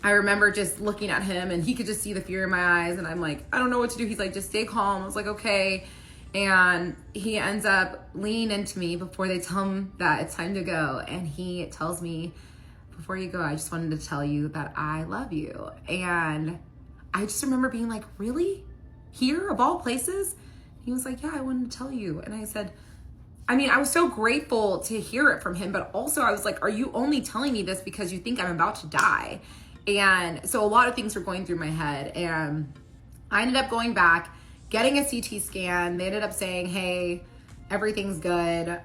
I remember just looking at him, and he could just see the fear in my eyes. And I'm like, I don't know what to do. He's like, just stay calm. I was like, okay. And he ends up leaning into me before they tell him that it's time to go. And he tells me, before you go, I just wanted to tell you that I love you. And I just remember being like, really? Here of all places? He was like, yeah, I wanted to tell you. And I said, I was so grateful to hear it from him, but also I was like, are you only telling me this because you think I'm about to die? And so a lot of things were going through my head, and I ended up going back, getting a CT scan. They ended up saying, hey, everything's good.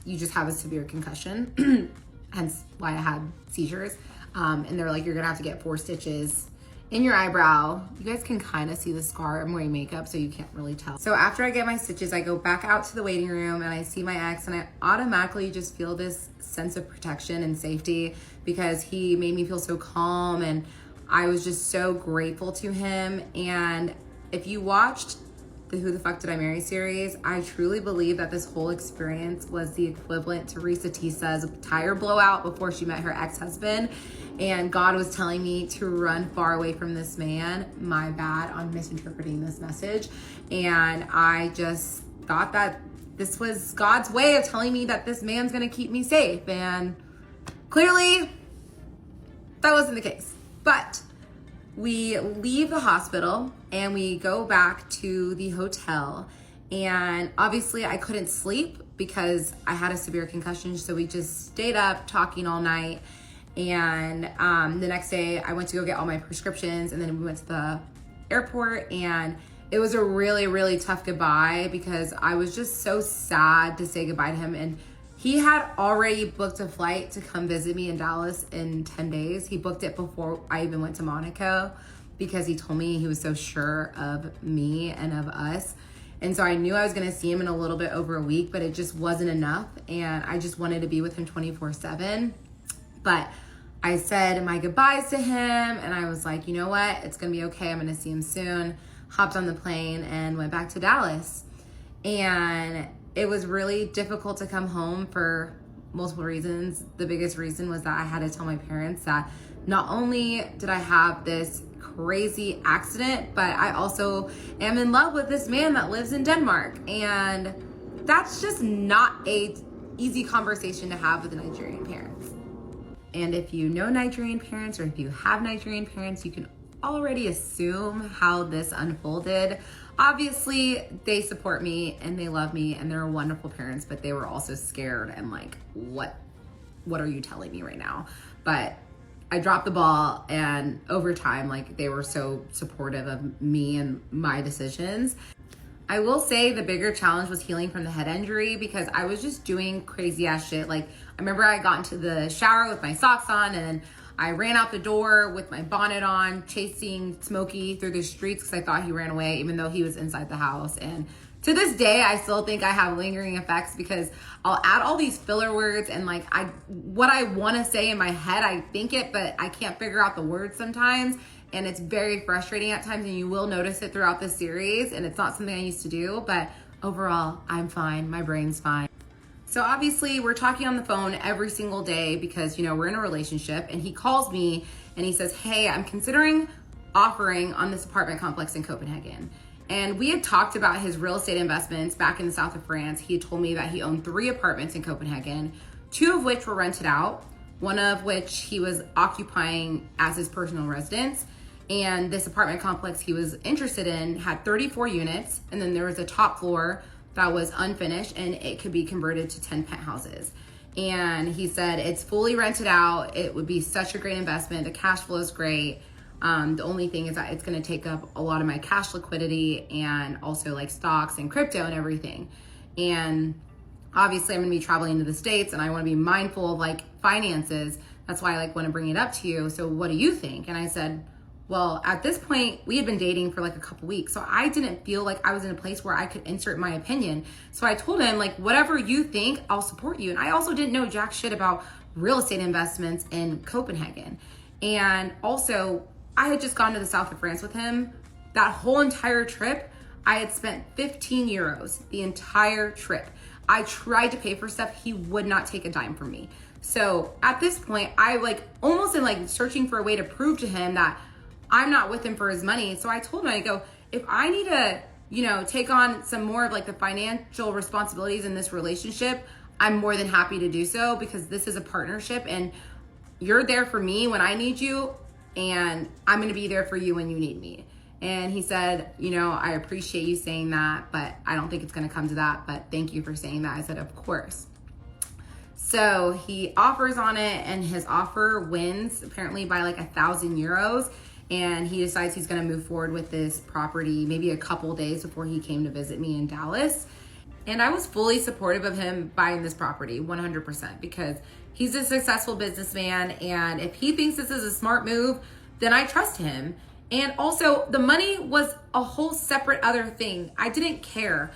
You just have a severe concussion, hence why I had seizures. And they're like, you're gonna have to get 4 stitches in your eyebrow. You guys can kind of see the scar. I'm wearing makeup, so you can't really tell. So after I get my stitches, I go back out to the waiting room, and I see my ex, and I automatically just feel this sense of protection and safety because he made me feel so calm, and I was just so grateful to him. And if you watched the Who the Fuck Did I Marry series, I truly believe that this whole experience was the equivalent to Risa Tisa's tire blowout before she met her ex-husband. And God was telling me to run far away from this man. My bad on misinterpreting this message. And I just thought that this was God's way of telling me that this man's gonna keep me safe. And clearly, that wasn't the case. But we leave the hospital and we go back to the hotel. And obviously I couldn't sleep because I had a severe concussion. So we just stayed up talking all night. And the next day I went to go get all my prescriptions, and then we went to the airport, and it was a really, really tough goodbye because I was just so sad to say goodbye to him. And he had already booked a flight to come visit me in Dallas in 10 days. He booked it before I even went to Monaco because he told me he was so sure of me and of us. And so I knew I was gonna see him in a little bit over a week, but it just wasn't enough. And I just wanted to be with him 24/7. But I said my goodbyes to him, and I was like, you know what? It's gonna be okay. I'm gonna see him soon. Hopped on the plane and went back to Dallas. And it was really difficult to come home for multiple reasons. The biggest reason was that I had to tell my parents that not only did I have this crazy accident, but I also am in love with this man that lives in Denmark. And that's just not a easy conversation to have with the Nigerian parents. And if you know Nigerian parents, or if you have Nigerian parents, you can already assume how this unfolded. Obviously, they support me and they love me and they're wonderful parents, but they were also scared and like, what are you telling me right now? But I dropped the ball, and over time, like, they were so supportive of me and my decisions. I will say the bigger challenge was healing from the head injury because I was just doing crazy ass shit. Like, I remember I got into the shower with my socks on, and I ran out the door with my bonnet on, chasing Smokey through the streets because I thought he ran away, even though he was inside the house. And to this day, I still think I have lingering effects because I'll add all these filler words, and like what I want to say in my head, I think it, but I can't figure out the words sometimes. And it's very frustrating at times, and you will notice it throughout the series, and it's not something I used to do, but overall, I'm fine. My brain's fine. So obviously, we're talking on the phone every single day because, you know, we're in a relationship, and he calls me and he says, hey, I'm considering offering on this apartment complex in Copenhagen. And we had talked about his real estate investments back in the south of France. He had told me that he owned 3 apartments in Copenhagen, 2 of which were rented out, one of which he was occupying as his personal residence. And this apartment complex he was interested in had 34 units, and then there was a top floor that was unfinished, and it could be converted to 10 penthouses. And he said it's fully rented out. It would be such a great investment. The cash flow is great. The only thing is that it's going to take up a lot of my cash liquidity, and also like stocks and crypto and everything. And obviously I'm going to be traveling to the States, and I want to be mindful of like finances. That's why I like want to bring it up to you. So what do you think? And I said, well, at this point, we had been dating for like a couple weeks, so I didn't feel like I was in a place where I could insert my opinion. So I told him, like, whatever you think, I'll support you. And I also didn't know jack shit about real estate investments in Copenhagen. And also, I had just gone to the south of France with him. That whole entire trip, I had spent 15 euros the entire trip. I tried to pay for stuff. He would not take a dime from me. So at this point, I like almost am like searching for a way to prove to him that I'm not with him for his money. So I told him, I go, if I need to, you know, take on some more of like the financial responsibilities in this relationship, I'm more than happy to do so because this is a partnership and you're there for me when I need you, and I'm going to be there for you when you need me. And he said, you know, I appreciate you saying that, but I don't think it's going to come to that, but thank you for saying that. I said, of course. So he offers on it, and his offer wins apparently by like 1,000 euros. And he decides he's going to move forward with this property maybe a couple days before he came to visit me in Dallas. And I was fully supportive of him buying this property 100% because he's a successful businessman. And if he thinks this is a smart move, then I trust him. And also the money was a whole separate other thing. I didn't care.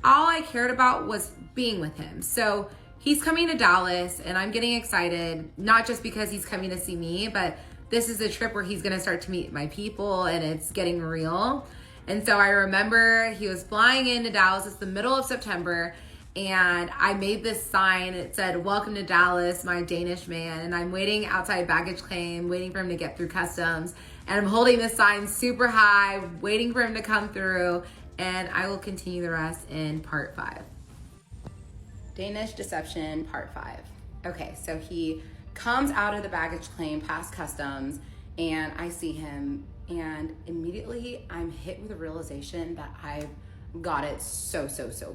All I cared about was being with him. So he's coming to Dallas, and I'm getting excited, not just because he's coming to see me, but this is a trip where he's going to start to meet my people, and it's getting real. And so I remember he was flying into Dallas. It's the middle of September. And I made this sign. It said, "Welcome to Dallas, my Danish man." And I'm waiting outside baggage claim, waiting for him to get through customs. And I'm holding this sign super high, waiting for him to come through. And I will continue the rest in part 5. Danish deception, part 5. Okay, so he comes out of the baggage claim past customs, and I see him, and immediately I'm hit with a realization that I've got it so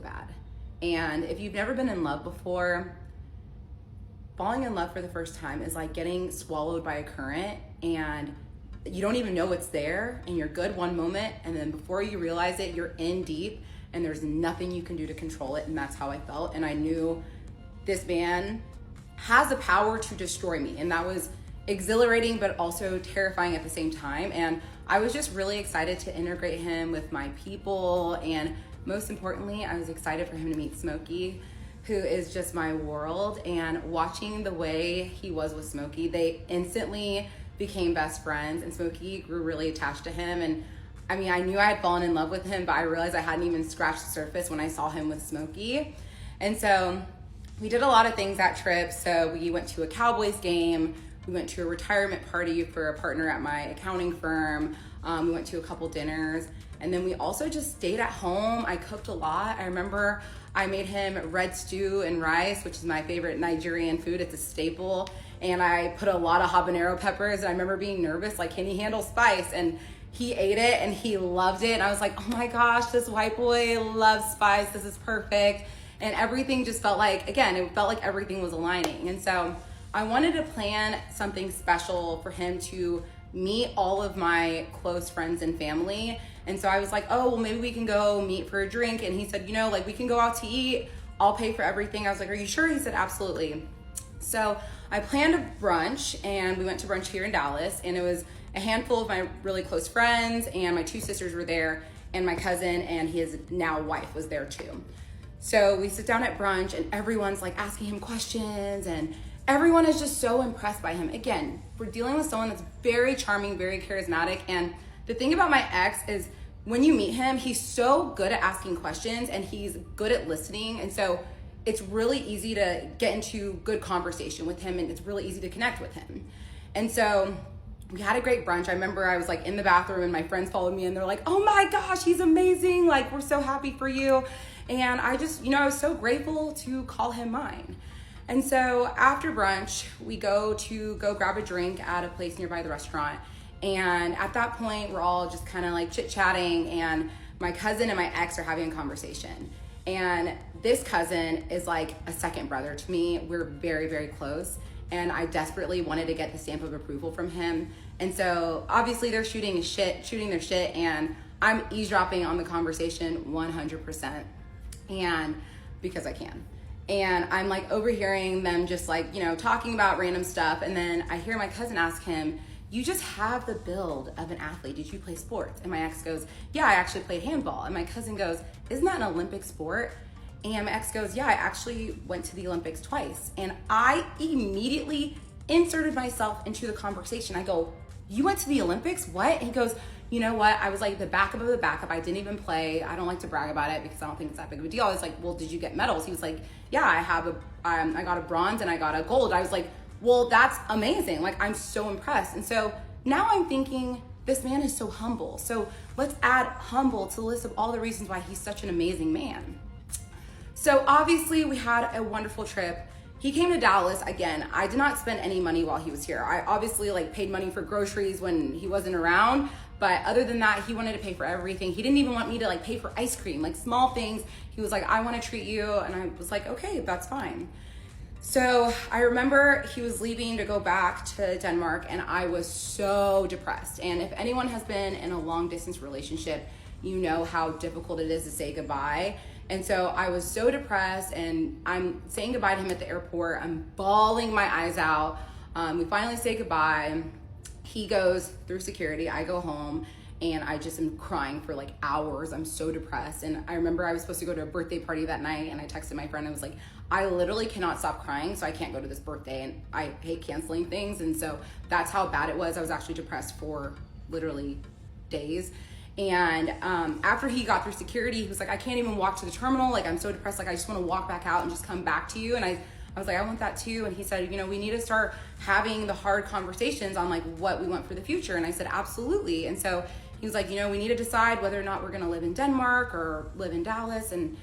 bad. And if you've never been in love before, falling in love for the first time is like getting swallowed by a current, and you don't even know it's there, and you're good one moment, and then before you realize it, you're in deep, and there's nothing you can do to control it. And that's how I felt. And I knew this man has the power to destroy me, and that was exhilarating but also terrifying at the same time. And I was just really excited to integrate him with my people, and most importantly, I was excited for him to meet Smokey, who is just my world. And watching the way he was with Smokey, they instantly became best friends, and Smokey grew really attached to him. And I mean, I knew I had fallen in love with him, but I realized I hadn't even scratched the surface when I saw him with Smokey. And so we did a lot of things that trip. So we went to a Cowboys game, we went to a retirement party for a partner at my accounting firm, we went to a couple dinners, and then we also just stayed at home. I cooked a lot. I remember I made him red stew and rice, which is my favorite Nigerian food. It's a staple. And I put a lot of habanero peppers, and I remember being nervous, like, can he handle spice? And he ate it and he loved it. And I was like, oh my gosh, this white boy loves spice. This is perfect. And everything just felt like, again, it felt like everything was aligning. And so I wanted to plan something special for him to meet all of my close friends and family. And so I was like, oh, well, maybe we can go meet for a drink. And he said, like, we can go out to eat. I'll pay for everything. I was like, are you sure? He said, absolutely. So I planned a brunch, and we went to brunch here in Dallas, and it was a handful of my really close friends, and my 2 sisters were there, and my cousin and his now wife was there too. So we sit down at brunch, and everyone's like asking him questions, and everyone is just so impressed by him. Again, we're dealing with someone that's very charming, very charismatic. And the thing about my ex is when you meet him, he's so good at asking questions, and he's good at listening. And so it's really easy to get into good conversation with him, and it's really easy to connect with him. And so we had a great brunch. I remember I was like in the bathroom, and my friends followed me, and they're like, oh my gosh, he's amazing. Like, we're so happy for you. And I just, I was so grateful to call him mine. And so after brunch, we go grab a drink at a place nearby the restaurant. And at that point, we're all just kind of like chit-chatting, and my cousin and my ex are having a conversation. And this cousin is like a second brother to me. We're very, very close. And I desperately wanted to get the stamp of approval from him. And so obviously they're shooting their shit, and I'm eavesdropping on the conversation 100%. And because I can. And I'm like overhearing them just like, talking about random stuff. And then I hear my cousin ask him, you just have the build of an athlete. Did you play sports? And my ex goes, yeah, I actually played handball. And my cousin goes, isn't that an Olympic sport? And my ex goes, yeah, I actually went to the Olympics twice. And I immediately inserted myself into the conversation. I go, you went to the Olympics? What? And he goes, you know what? I was like the backup of the backup. I didn't even play. I don't like to brag about it because I don't think it's that big of a deal. I was like, well, did you get medals? He was like, yeah, I got a bronze and I got a gold. I was like, well, that's amazing. Like, I'm so impressed. And so now I'm thinking, this man is so humble. So let's add humble to the list of all the reasons why he's such an amazing man. So obviously we had a wonderful trip. He came to Dallas again. I did not spend any money while he was here. I obviously paid money for groceries when he wasn't around, but other than that, he wanted to pay for everything. He didn't even want me to pay for ice cream, small things. He was like, I want to treat you. And I was like, okay, that's fine. So I remember he was leaving to go back to Denmark, and I was so depressed. And if anyone has been in a long distance relationship, you know how difficult it is to say goodbye. And so I was so depressed, and I'm saying goodbye to him at the airport. I'm bawling my eyes out. We finally say goodbye. He goes through security. I go home, and I just am crying for hours. I'm so depressed. And I remember I was supposed to go to a birthday party that night, and I texted my friend. I was like, I literally cannot stop crying, so I can't go to this birthday. And I hate canceling things. And so that's how bad it was. I was actually depressed for literally days. And after he got through security, he was like, I can't even walk to the terminal. Like, I'm so depressed. Like, I just want to walk back out and just come back to you. And I was like, I want that too. And he said, you know, we need to start having the hard conversations on like what we want for the future. And I said, absolutely. And so he was like, you know, we need to decide whether or not we're going to live in Denmark or live in Dallas. And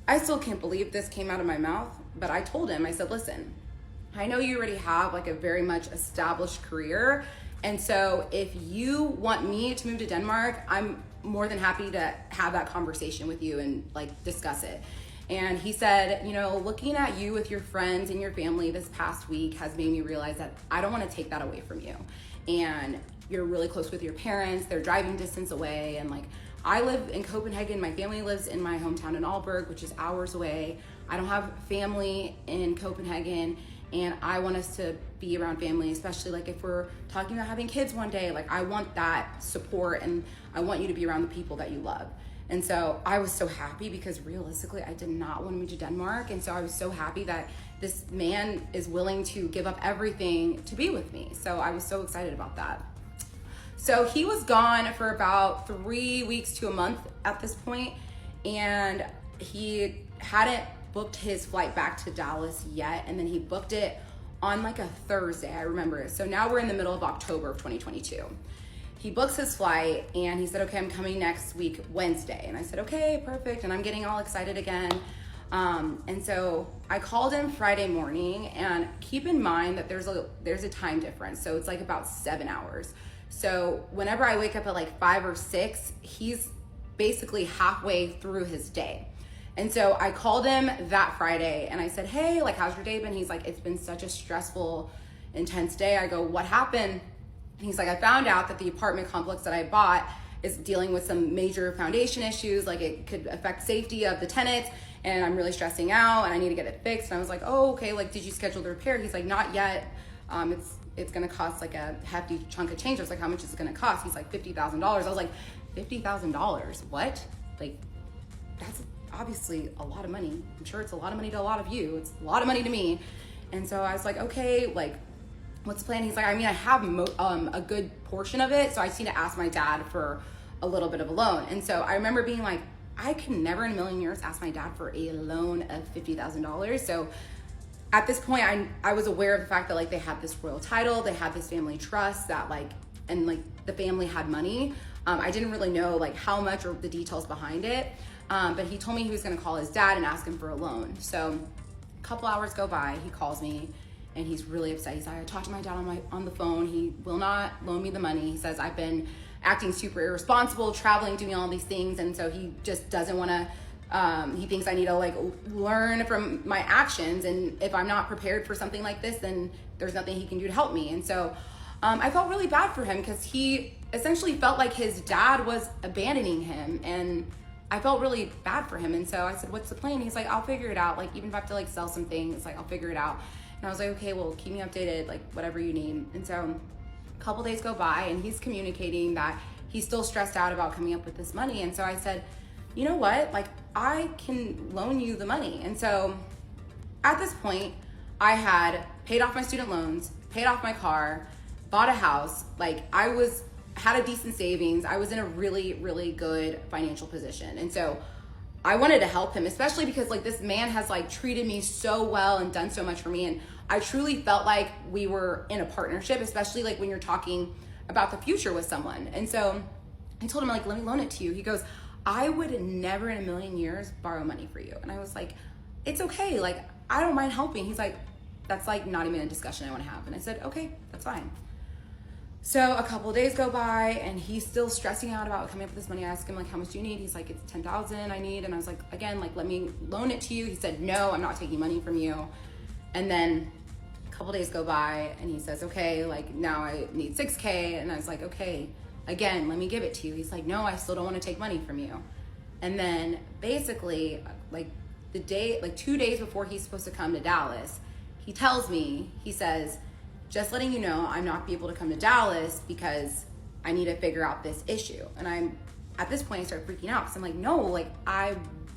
I still can't believe this came out of my mouth, but I told him, I said, listen, I know you already have like a very much established career. And so if you want me to move to Denmark, I'm more than happy to have that conversation with you and like discuss it. And he said, you know, looking at you with your friends and your family this past week has made me realize that I don't want to take that away from you. And you're really close with your parents, they're driving distance away. And like, I live in Copenhagen, my family lives in my hometown in Aalborg, which is hours away. I don't have family in Copenhagen, and I want us to be around family, especially like if we're talking about having kids one day. Like, I want that support, and I want you to be around the people that you love. And so I was so happy, because realistically, I did not want to move to Denmark. And so I was so happy that this man is willing to give up everything to be with me. So I was so excited about that. So he was gone for about 3 weeks to a month at this point, and he hadn't booked his flight back to Dallas yet. And then he booked it on like a Thursday, I remember it. So now we're in the middle of October of 2022. He books his flight and he said, okay, I'm coming next week, Wednesday. And I said, okay, perfect. And I'm getting all excited again. And so I called him Friday morning, and keep in mind that there's a time difference. So it's like about 7 hours. So whenever I wake up at like 5 or 6, he's basically halfway through his day. And so I called him that Friday and I said, hey, like, how's your day been? He's like, it's been such a stressful, intense day. I go, what happened? And he's like, I found out that the apartment complex that I bought is dealing with some major foundation issues. Like, it could affect safety of the tenants, and I'm really stressing out and I need to get it fixed. And I was like, oh, okay. Like, did you schedule the repair? He's like, not yet. It's going to cost like a hefty chunk of change. I was like, how much is it going to cost? He's like, $50,000. I was like, $50,000? What? Like, that's obviously a lot of money. I'm sure it's a lot of money to a lot of you. It's a lot of money to me. And so I was like, okay, like, what's the plan? He's like, I mean, I have a good portion of it, so I just need to ask my dad for a little bit of a loan. And so I remember being like, I can never in a million years ask my dad for a loan of $50,000. So at this point, I was aware of the fact that like they had this royal title, they had this family trust that like, and like the family had money. I didn't really know like how much or the details behind it. But he told me he was gonna call his dad and ask him for a loan. So a couple hours go by, he calls me and he's really upset. He's like, I talked to my dad on the phone. He will not loan me the money. He says, I've been acting super irresponsible, traveling, doing all these things. And so he just doesn't wanna, he thinks I need to like learn from my actions. And if I'm not prepared for something like this, then there's nothing he can do to help me. And so I felt really bad for him, because he essentially felt like his dad was abandoning him, and I felt really bad for him. And so I said, what's the plan? He's like, I'll figure it out. Like, even if I have to like sell some things, like I'll figure it out. And I was like, okay, well, keep me updated, like whatever you need. And so a couple days go by and he's communicating that he's still stressed out about coming up with this money. And so I said, you know what? Like, I can loan you the money. And so at this point, I had paid off my student loans, paid off my car, bought a house. Like, had a decent savings. I was in a really, really good financial position. And so I wanted to help him, especially because like this man has like treated me so well and done so much for me. And I truly felt like we were in a partnership, especially like when you're talking about the future with someone. And so I told him, like, let me loan it to you. He goes, I would never in a million years borrow money for you. And I was like, it's okay. Like, I don't mind helping. He's like, that's like not even a discussion I want to have. And I said, okay, that's fine. So a couple of days go by and he's still stressing out about coming up with this money. I asked him, like, how much do you need? He's like, it's 10,000 I need. And I was like, again, like, let me loan it to you. He said, no, I'm not taking money from you. And then a couple of days go by and he says, okay, like, now I need 6K. And I was like, okay, again, let me give it to you. He's like, no, I still don't want to take money from you. And then basically like 2 days before he's supposed to come to Dallas, he tells me, he says, just letting you know, I'm not be able to come to Dallas because I need to figure out this issue. And at this point I start freaking out, because I'm like, no, like, I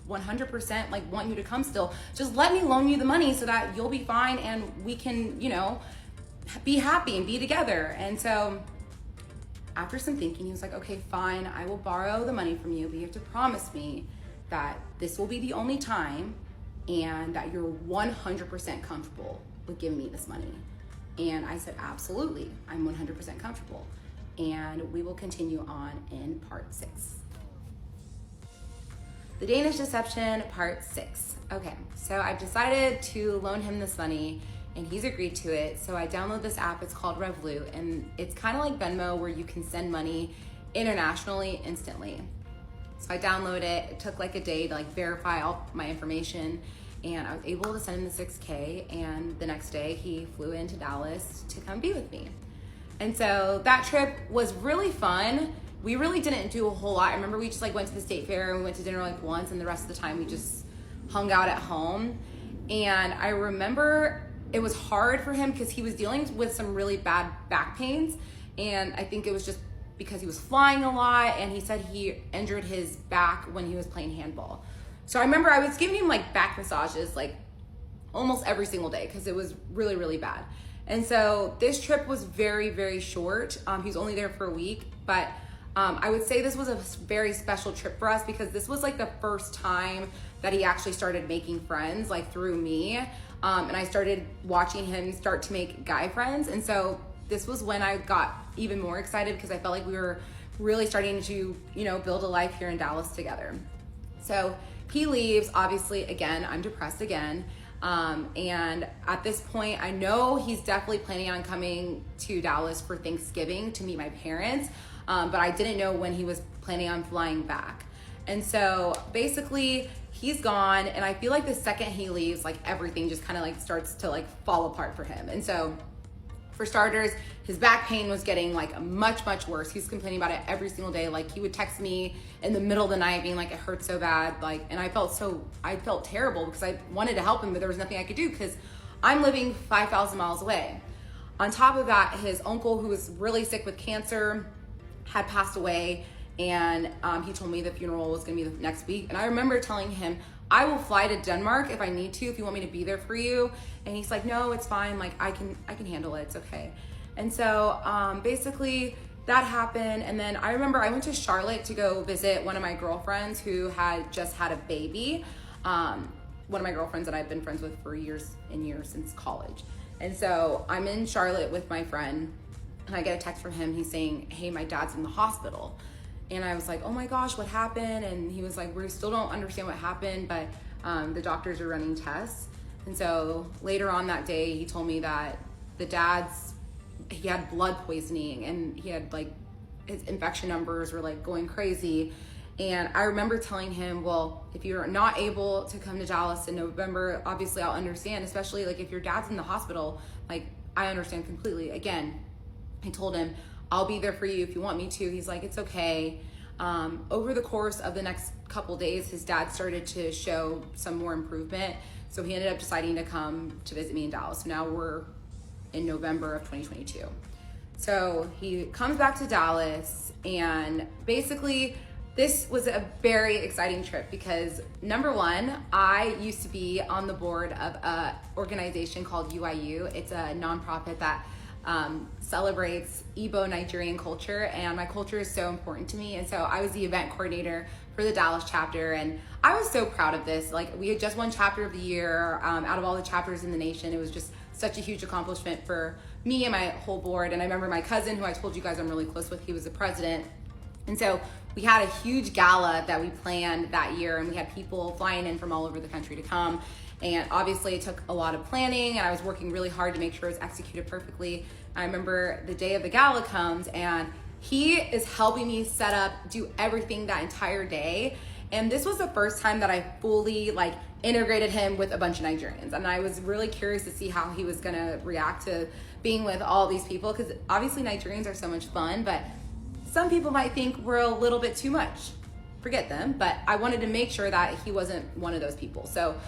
100% like want you to come still. Just let me loan you the money so that you'll be fine and we can, you know, be happy and be together. And so after some thinking, he was like, okay, fine, I will borrow the money from you, but you have to promise me that this will be the only time and that you're 100% comfortable with giving me this money. And I said, absolutely, I'm 100% comfortable. And we will continue on in part 6. The Danish Deception, part 6. Okay, so I've decided to loan him this money and he's agreed to it. So I download this app, it's called Revolut, and it's kind of like Venmo where you can send money internationally instantly. So I download it. It took like a day to like verify all my information, and I was able to send him the $6K, and the next day he flew into Dallas to come be with me. And so that trip was really fun. We really didn't do a whole lot. I remember we just like went to the state fair and we went to dinner like once, and the rest of the time we just hung out at home. And I remember it was hard for him because he was dealing with some really bad back pains, and I think it was just because he was flying a lot, and he said he injured his back when he was playing handball. So I remember I was giving him like back massages like almost every single day because it was really, really bad. And so this trip was very, very short. He was only there for a week, but I would say this was a very special trip for us because this was like the first time that he actually started making friends, like through me. And I started watching him start to make guy friends. And so this was when I got even more excited because I felt like we were really starting to, build a life here in Dallas together. So he leaves, obviously, again, I'm depressed again. And at this point, I know he's definitely planning on coming to Dallas for Thanksgiving to meet my parents. But I didn't know when he was planning on flying back. And so basically he's gone, and I feel like the second he leaves, like everything just kind of like starts to like fall apart for him. And so for starters, his back pain was getting like much, much worse. He's complaining about it every single day. Like he would text me in the middle of the night being like, it hurts so bad. Like, and I felt terrible because I wanted to help him, but there was nothing I could do because I'm living 5,000 miles away. On top of that, his uncle, who was really sick with cancer, had passed away, and he told me the funeral was gonna be the next week. And I remember telling him, I will fly to Denmark if I need to, if you want me to be there for you. And he's like, no, it's fine. Like I can handle it. It's okay. And so basically that happened. And then I remember I went to Charlotte to go visit one of my girlfriends who had just had a baby. One of my girlfriends that I've been friends with for years and years since college. And so I'm in Charlotte with my friend, and I get a text from him. He's saying, hey, my dad's in the hospital. And I was like, oh my gosh, what happened? And he was like, we still don't understand what happened, but the doctors are running tests. And so later on that day, he told me that he had blood poisoning, and he had like, his infection numbers were like going crazy. And I remember telling him, well, if you're not able to come to Dallas in November, obviously I'll understand, especially like if your dad's in the hospital, like I understand completely. Again, I told him, I'll be there for you if you want me to. He's like, it's okay. Over the course of the next couple days, his dad started to show some more improvement. So he ended up deciding to come to visit me in Dallas. So now we're in November of 2022. So he comes back to Dallas, and basically this was a very exciting trip because number one, I used to be on the board of an organization called UIU. It's a nonprofit that celebrates Igbo Nigerian culture, and my culture is so important to me. And so I was the event coordinator for the Dallas chapter, and I was so proud of this. Like we had just won chapter of the year out of all the chapters in the nation. It was just such a huge accomplishment for me and my whole board. And I remember my cousin, who I told you guys I'm really close with, he was the president. And so we had a huge gala that we planned that year, and we had people flying in from all over the country to come. And obviously it took a lot of planning, and I was working really hard to make sure it was executed perfectly. I remember the day of the gala comes, and he is helping me set up, do everything that entire day. And this was the first time that I fully like integrated him with a bunch of Nigerians. And I was really curious to see how he was gonna react to being with all these people, because obviously Nigerians are so much fun, but some people might think we're a little bit too much. Forget them, but I wanted to make sure that he wasn't one of those people. So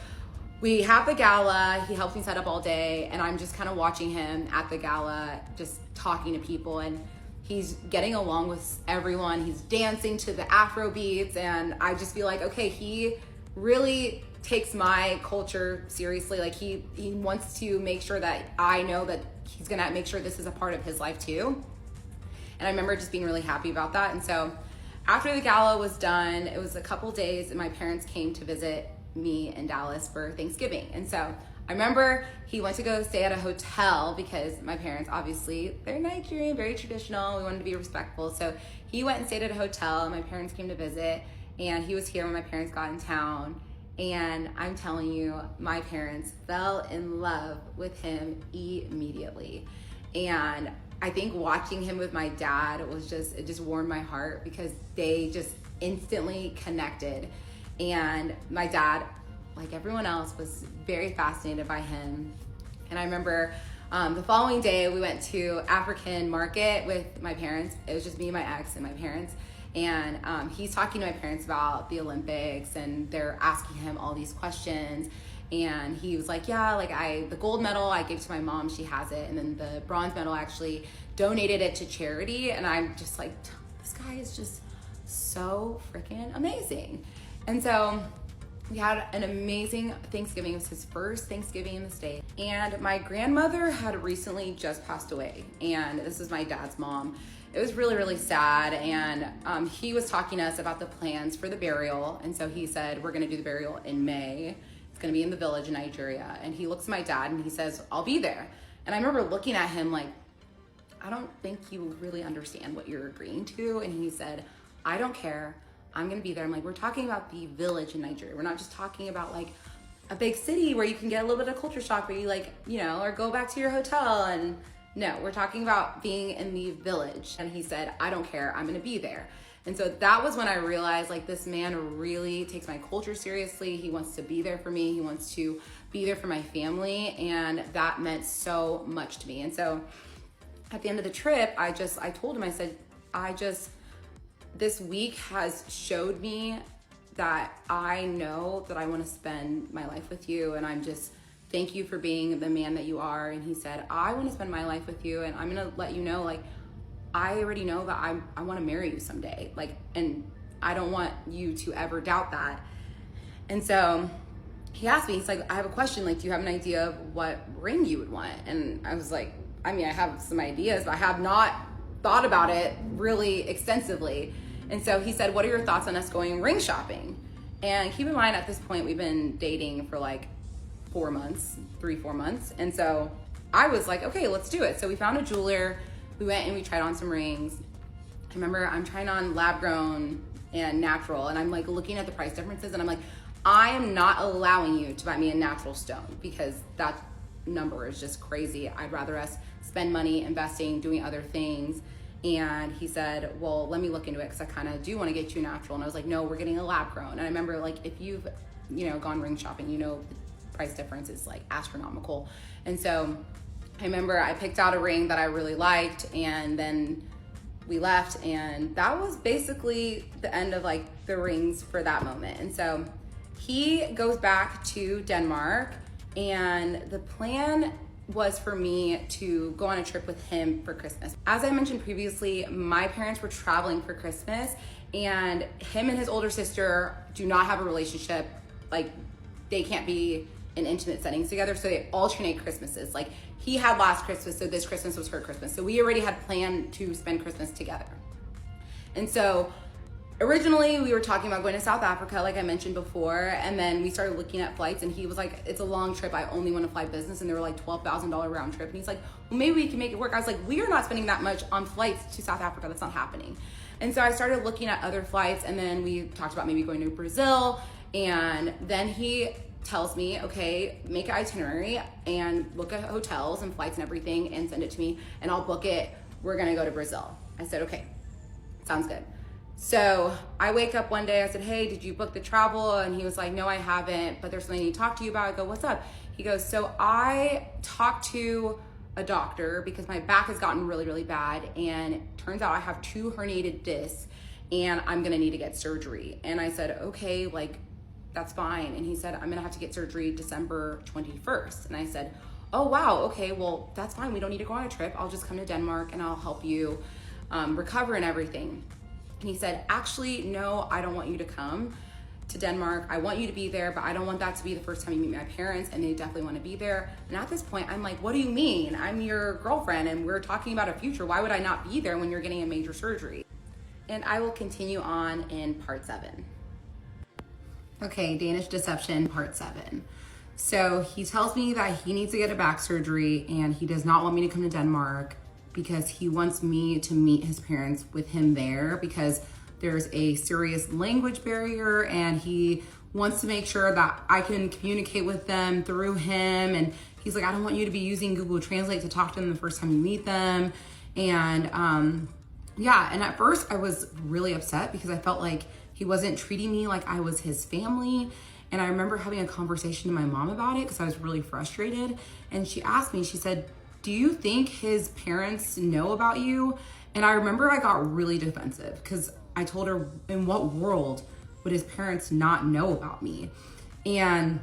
we have the gala, he helps me set up all day, and I'm just kind of watching him at the gala, just talking to people, and he's getting along with everyone. He's dancing to the Afro beats, and I just feel like, okay, he really takes my culture seriously. Like he wants to make sure that I know that he's gonna make sure this is a part of his life too. And I remember just being really happy about that. And so after the gala was done, it was a couple days and my parents came to visit me in Dallas for Thanksgiving. And so I remember he went to go stay at a hotel because my parents, obviously, they're Nigerian, very traditional. We wanted to be respectful. So he went and stayed at a hotel and my parents came to visit, and he was here when my parents got in town. And I'm telling you, my parents fell in love with him immediately. And I think watching him with my dad it just warmed my heart because they just instantly connected. And my dad, like everyone else, was very fascinated by him. And I remember the following day we went to African market with my parents. It was just me, my ex, and my parents. And he's talking to my parents about the Olympics, and they're asking him all these questions. And he was like, yeah, like the gold medal I gave to my mom, she has it. And then the bronze medal, I actually donated it to charity. And I'm just like, this guy is just so freaking amazing. And so we had an amazing Thanksgiving. It was his first Thanksgiving in the States. And my grandmother had recently just passed away. And this is my dad's mom. It was really, really sad. And he was talking to us about the plans for the burial. And so he said, we're gonna do the burial in May. It's gonna be in the village in Nigeria. And he looks at my dad and he says, I'll be there. And I remember looking at him like, I don't think you really understand what you're agreeing to. And he said, I don't care. I'm gonna be there. I'm like, we're talking about the village in Nigeria. We're not just talking about like a big city where you can get a little bit of culture shock, where you like, or go back to your hotel. And no, we're talking about being in the village. And he said, I don't care, I'm gonna be there. And so that was when I realized like this man really takes my culture seriously. He wants to be there for me. He wants to be there for my family. And that meant so much to me. And so at the end of the trip, I told him, I said, this week has showed me that I know that I want to spend my life with you, and I'm just thank you for being the man that you are. And he said, I want to spend my life with you, and I'm gonna let you know, like, I already know that I want to marry you someday, like, and I don't want you to ever doubt that. And so he asked me, he's like, I have a question, like, do you have an idea of what ring you would want? And I was like, I mean, I have some ideas, but I have not thought about it really extensively. And so he said, what are your thoughts on us going ring shopping? And keep in mind, at this point, we've been dating for like 4 months, 3-4 months. And so I was like, okay, let's do it. So we found a jeweler, we went and we tried on some rings. I remember I'm trying on lab grown and natural, and I'm like looking at the price differences, and I'm like, I am not allowing you to buy me a natural stone because that number is just crazy. I'd rather us spend money investing, doing other things. And he said, well, let me look into it because I kind of do want to get you natural. And I was like, no, we're getting a lab grown. And I remember, like, if you've, gone ring shopping, the price difference is like astronomical. And so I remember I picked out a ring that I really liked, and then we left, and that was basically the end of like the rings for that moment. And so he goes back to Denmark, and the plan was for me to go on a trip with him for Christmas. As I mentioned previously, my parents were traveling for Christmas, and him and his older sister do not have a relationship. Like, they can't be in intimate settings together, so they alternate Christmases. Like, he had last Christmas, so this Christmas was her Christmas. So we already had planned to spend Christmas together. And so originally we were talking about going to South Africa, like I mentioned before, and then we started looking at flights, and he was like, it's a long trip, I only want to fly business, and they were like $12,000 round trip. And he's like, well, maybe we can make it work. I was like, we are not spending that much on flights to South Africa, that's not happening. And so I started looking at other flights, and then we talked about maybe going to Brazil, and then he tells me, okay, make an itinerary and look at hotels and flights and everything and send it to me, and I'll book it. We're gonna go to Brazil. I said, okay, sounds good. So I wake up one day, I said, hey, did you book the travel? And he was like, no, I haven't, but there's something I need to talk to you about. I go, what's up? He goes, so I talked to a doctor because my back has gotten really, really bad, and it turns out I have 2 herniated discs, and I'm gonna need to get surgery. And I said, okay, like, that's fine. And he said, I'm gonna have to get surgery December 21st. And I said, oh wow, okay, well, that's fine. We don't need to go on a trip. I'll just come to Denmark and I'll help you recover and everything. And he said, actually, no, I don't want you to come. to Denmark. I want you to be there, but I don't want that to be the first time you meet my parents, and they definitely want to be there. And at this point, I'm like, what do you mean? I'm your girlfriend and we're talking about a future. Why would I not be there when you're getting a major surgery? And I will continue on in part 7. Okay, Danish deception, part 7. So he tells me that he needs to get a back surgery and he does not want me to come to Denmark because he wants me to meet his parents with him there because there's a serious language barrier, and he wants to make sure that I can communicate with them through him. And he's like, I don't want you to be using Google Translate to talk to them the first time you meet them. And yeah, and at first I was really upset because I felt like he wasn't treating me like I was his family. And I remember having a conversation to my mom about it because I was really frustrated. And she asked me, she said, do you think his parents know about you? And I remember I got really defensive because I told her, in what world would his parents not know about me? And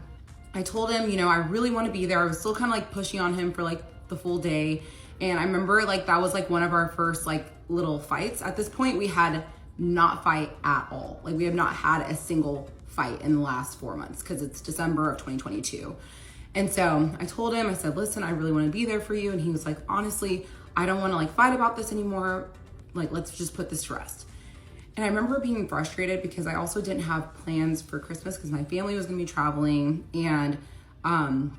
I told him, you know, I really want to be there. I was still kind of like pushing on him for like the full day. And I remember like that was like one of our first like little fights. At this point, we had not fight at all. Like we have not had a single fight in the last 4 months because it's December of 2022. And so I told him, I said, listen, I really want to be there for you. And he was like, honestly, I don't want to like fight about this anymore. Like, let's just put this to rest. And I remember being frustrated because I also didn't have plans for Christmas because my family was going to be traveling, and I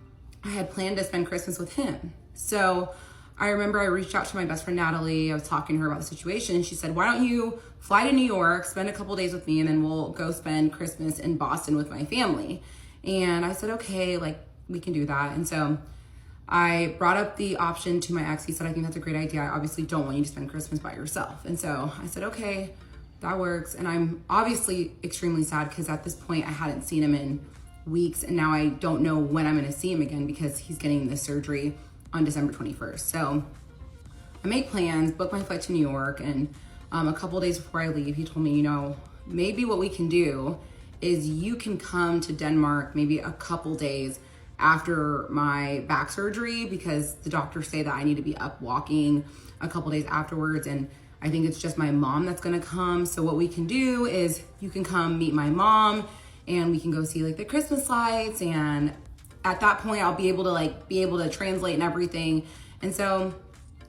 had planned to spend Christmas with him. So I remember I reached out to my best friend, Natalie. I was talking to her about the situation, and she said, why don't you fly to New York, spend a couple days with me, and then we'll go spend Christmas in Boston with my family. And I said, okay, like we can do that. And so I brought up the option to my ex. He said, I think that's a great idea. I obviously don't want you to spend Christmas by yourself. And so I said, okay, that works. And I'm obviously extremely sad because at this point I hadn't seen him in weeks, and now I don't know when I'm going to see him again because he's getting this surgery on December 21st. So I made plans, booked my flight to New York, and a couple days before I leave, he told me, you know, maybe what we can do is you can come to Denmark maybe a couple days after my back surgery because the doctors say that I need to be up walking a couple days afterwards, and I think it's just my mom that's gonna come. So what we can do is you can come meet my mom and we can go see like the Christmas lights, and at that point I'll be able to translate and everything. And so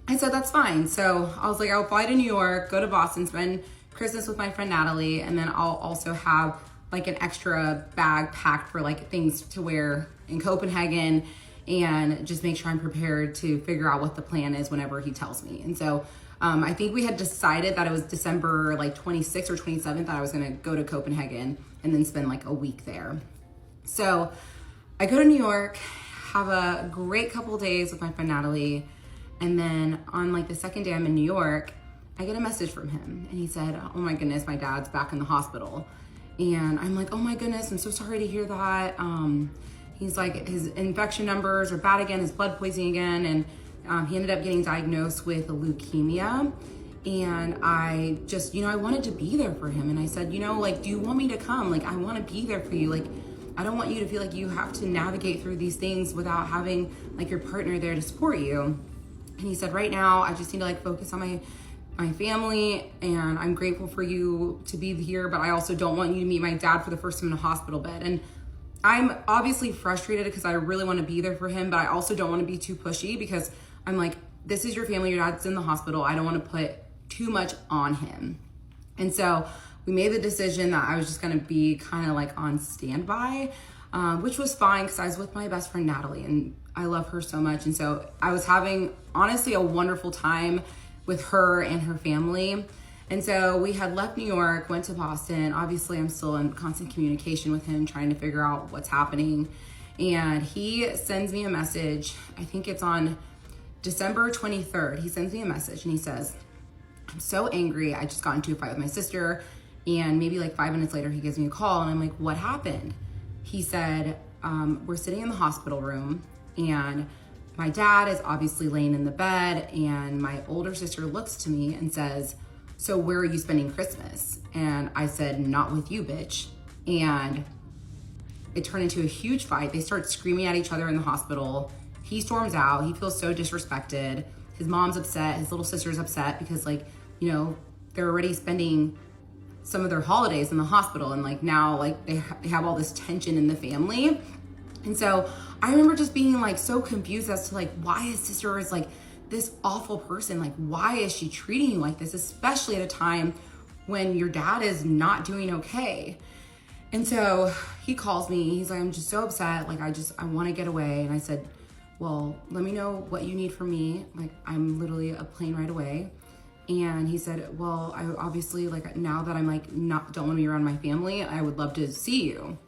I said that's fine. So I was like, I'll fly to New York, go to Boston, spend Christmas with my friend Natalie, and then I'll also have like an extra bag packed for like things to wear in Copenhagen, and just make sure I'm prepared to figure out what the plan is whenever he tells me. And so I think we had decided that it was December like 26th or 27th that I was gonna go to Copenhagen and then spend like a week there. So I go to New York, have a great couple days with my friend Natalie, and then on like the second day I'm in New York, I get a message from him, and he said, oh my goodness, my dad's back in the hospital. And I'm like, oh my goodness, I'm so sorry to hear that. He's like, his infection numbers are bad again, his blood poisoning again, and he ended up getting diagnosed with leukemia. And I just, you know, I wanted to be there for him. And I said, you know, like, do you want me to come? Like, I want to be there for you. Like, I don't want you to feel like you have to navigate through these things without having like your partner there to support you. And he said, right now, I just need to like focus on my family, and I'm grateful for you to be here, but I also don't want you to meet my dad for the first time in a hospital bed. And I'm obviously frustrated because I really want to be there for him, but I also don't want to be too pushy because I'm like, this is your family, your dad's in the hospital. I don't want to put too much on him. And so we made the decision that I was just going to be kind of like on standby, which was fine because I was with my best friend Natalie, and I love her so much. And so I was having honestly a wonderful time with her and her family. And so we had left New York, went to Boston. Obviously, I'm still in constant communication with him, trying to figure out what's happening. And he sends me a message. I think it's on December 23rd. He sends me a message and he says, I'm so angry. I just got into a fight with my sister. And maybe like 5 minutes later, he gives me a call and I'm like, what happened? He said, we're sitting in the hospital room and my dad is obviously laying in the bed, and my older sister looks to me and says, so where are you spending Christmas? And I said, not with you, bitch. And it turned into a huge fight. They start screaming at each other in the hospital. He storms out. He feels so disrespected. His mom's upset. His little sister's upset because, like, you know, they're already spending some of their holidays in the hospital, and like now like they have all this tension in the family. And so I remember just being like so confused as to like why his sister is like this awful person. Like, why is she treating you like this, especially at a time when your dad is not doing okay? And so he calls me, he's like, I'm just so upset, like I want to get away. And I said, well, let me know what you need from me, like I'm literally a plane ride away. And he said, well, I obviously, like now that I'm like don't want to be around my family, I would love to see you.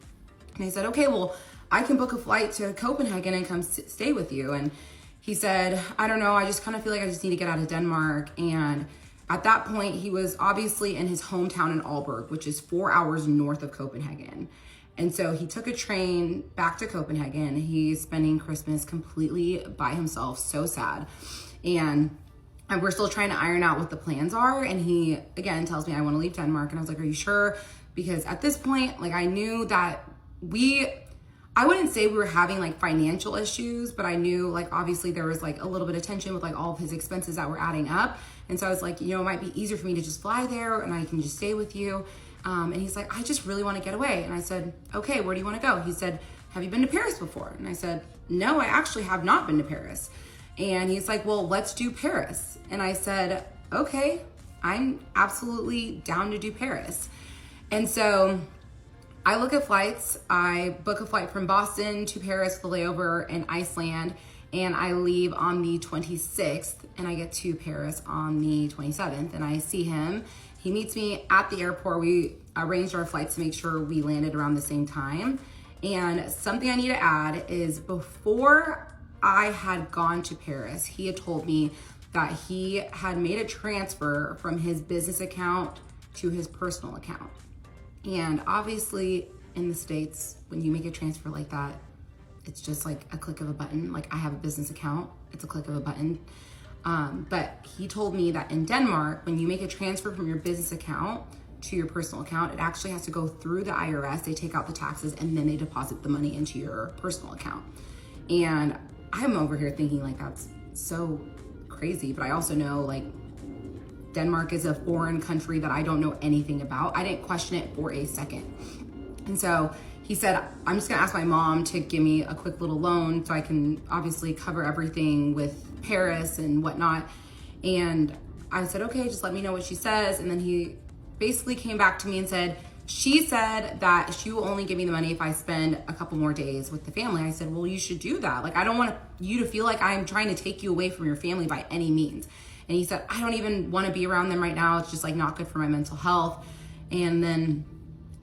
And I said, okay, well, I can book a flight to Copenhagen and come stay with you. And he said, I don't know, I just kind of feel like I just need to get out of Denmark. And at that point, he was obviously in his hometown in Aalborg, which is 4 hours north of Copenhagen. And so he took a train back to Copenhagen. He's spending Christmas completely by himself, so sad. And we're still trying to iron out what the plans are. And he, again, tells me, I want to leave Denmark. And I was like, are you sure? Because at this point, like I knew that I wouldn't say we were having like financial issues, but I knew like obviously there was like a little bit of tension with like all of his expenses that were adding up. And so I was like, you know, it might be easier for me to just fly there and I can just stay with you. And he's like, I just really want to get away. And I said, okay, where do you want to go? He said, have you been to Paris before? And I said, no, I actually have not been to Paris. And he's like, well, let's do Paris. And I said, okay, I'm absolutely down to do Paris. And so I look at flights. I book a flight from Boston to Paris, the layover in Iceland, and I leave on the 26th and I get to Paris on the 27th and I see him. He meets me at the airport. We arranged our flights to make sure we landed around the same time. And something I need to add is before I had gone to Paris, he had told me that he had made a transfer from his business account to his personal account. And obviously in the States, when you make a transfer like that, it's just like a click of a button. Like I have a business account, it's a click of a button. But he told me that in Denmark, when you make a transfer from your business account to your personal account, it actually has to go through the IRS. They take out the taxes and then they deposit the money into your personal account. And I'm over here thinking like that's so crazy, but I also know like Denmark is a foreign country that I don't know anything about. I didn't question it for a second. And so he said, I'm just gonna ask my mom to give me a quick little loan so I can obviously cover everything with Paris and whatnot. And I said, okay, just let me know what she says. And then he basically came back to me and said, she said that she will only give me the money if I spend a couple more days with the family. I said, well, you should do that. Like, I don't want you to feel like I'm trying to take you away from your family by any means. And he said, I don't even want to be around them right now. It's just like not good for my mental health. And then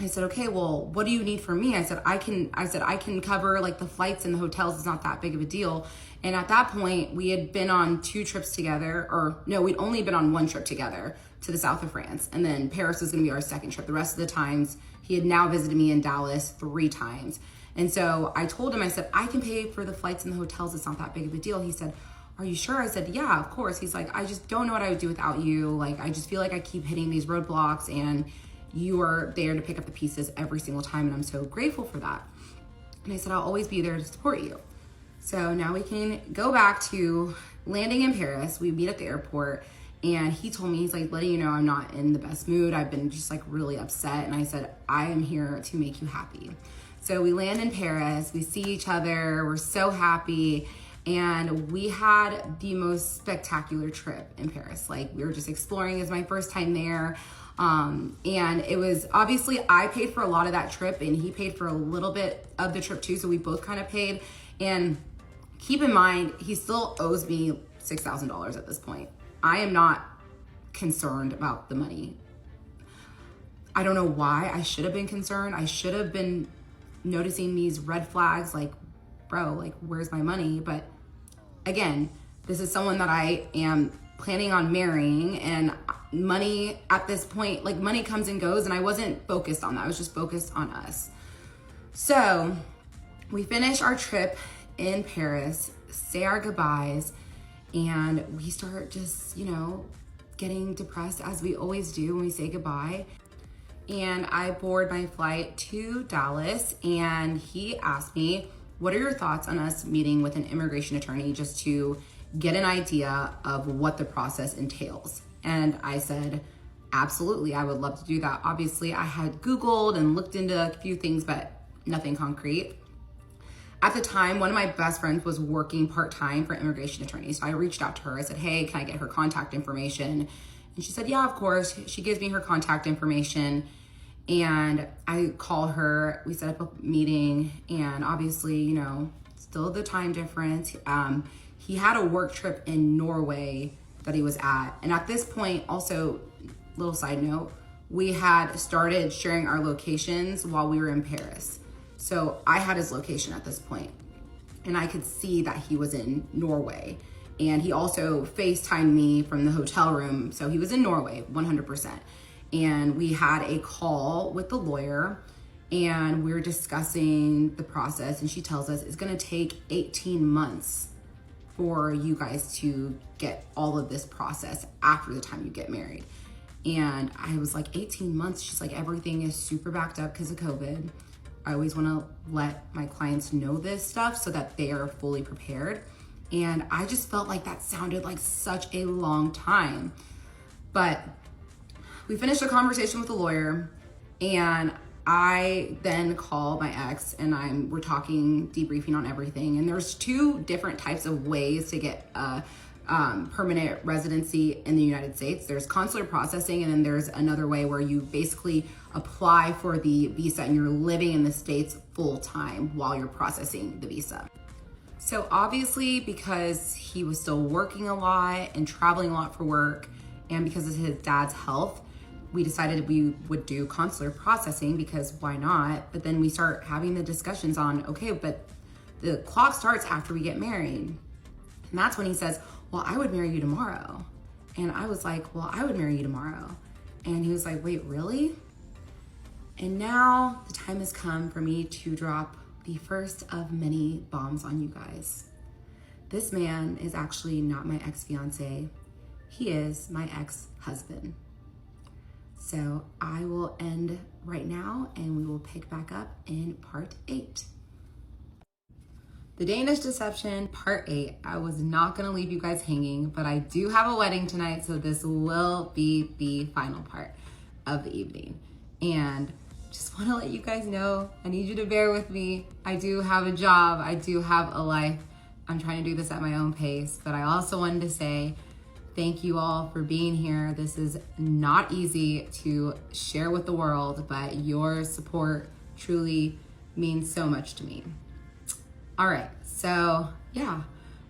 I said, okay, well, what do you need from me? I said, I can cover like the flights and the hotels. It's not that big of a deal. And at that point we had been on 2 trips together, or no, we'd only been on 1 trip together to the south of France. And then Paris was going to be our second trip. The rest of the times he had now visited me in Dallas 3 times. And so I told him, I said, I can pay for the flights and the hotels. It's not that big of a deal. He said, are you sure? I said, yeah, of course. He's like, I just don't know what I would do without you. Like, I just feel like I keep hitting these roadblocks and you are there to pick up the pieces every single time. And I'm so grateful for that. And I said, I'll always be there to support you. So now we can go back to landing in Paris. We meet at the airport and he told me, he's like, letting you know I'm not in the best mood. I've been just like really upset. And I said, I am here to make you happy. So we land in Paris, we see each other, we're so happy. And we had the most spectacular trip in Paris. Like, we were just exploring. It was my first time there. And it was, obviously I paid for a lot of that trip and he paid for a little bit of the trip too. So we both kind of paid. And keep in mind, he still owes me $6,000 at this point. I am not concerned about the money. I don't know why I should have been concerned. I should have been noticing these red flags like, bro, like, where's my money? But again, this is someone that I am planning on marrying, and money at this point, like, money comes and goes, and I wasn't focused on that. I was just focused on us. So we finish our trip in Paris, say our goodbyes, and we start just, you know, getting depressed as we always do when we say goodbye. And I board my flight to Dallas, and he asked me, what are your thoughts on us meeting with an immigration attorney just to get an idea of what the process entails? And I said, absolutely, I would love to do that. Obviously, I had Googled and looked into a few things, but nothing concrete. At the time, one of my best friends was working part-time for immigration attorneys. So I reached out to her. I said, hey, can I get her contact information? And she said, yeah, of course. She gives me her contact information. And I call her, we set up a meeting, and obviously, you know, still the time difference. He had a work trip in Norway that he was at. And at this point, also, little side note, we had started sharing our locations while we were in Paris. So I had his location at this point, and I could see that he was in Norway. And he also FaceTimed me from the hotel room. So he was in Norway, 100%. And we had a call with the lawyer, and we were discussing the process. And she tells us it's gonna take 18 months for you guys to get all of this process after the time you get married. And I was like, 18 months? She's like, everything is super backed up because of COVID. I always want to let my clients know this stuff so that they are fully prepared. And I just felt like that sounded like such a long time. But we finished the conversation with the lawyer, and I then call my ex, and we're talking, debriefing on everything. And there's two different types of ways to get permanent residency in the United States. There's consular processing, and then there's another way where you basically apply for the visa and you're living in the States full time while you're processing the visa. So obviously, because he was still working a lot and traveling a lot for work, and because of his dad's health, we decided we would do consular processing, because why not? But then we start having the discussions on, okay, but the clock starts after we get married. And that's when he says, well, I would marry you tomorrow. And I was like, well, I would marry you tomorrow. And he was like, wait, really? And now the time has come for me to drop the first of many bombs on you guys. This man is actually not my ex-fiance. He is my ex-husband. So I will end right now, and we will pick back up in part 8. The Danish Deception, part 8. I was not gonna leave you guys hanging, but I do have a wedding tonight, so this will be the final part of the evening. And just wanna let you guys know, I need you to bear with me. I do have a job, I do have a life. I'm trying to do this at my own pace, but I also wanted to say thank you all for being here. This is not easy to share with the world, but your support truly means so much to me. All right, so yeah,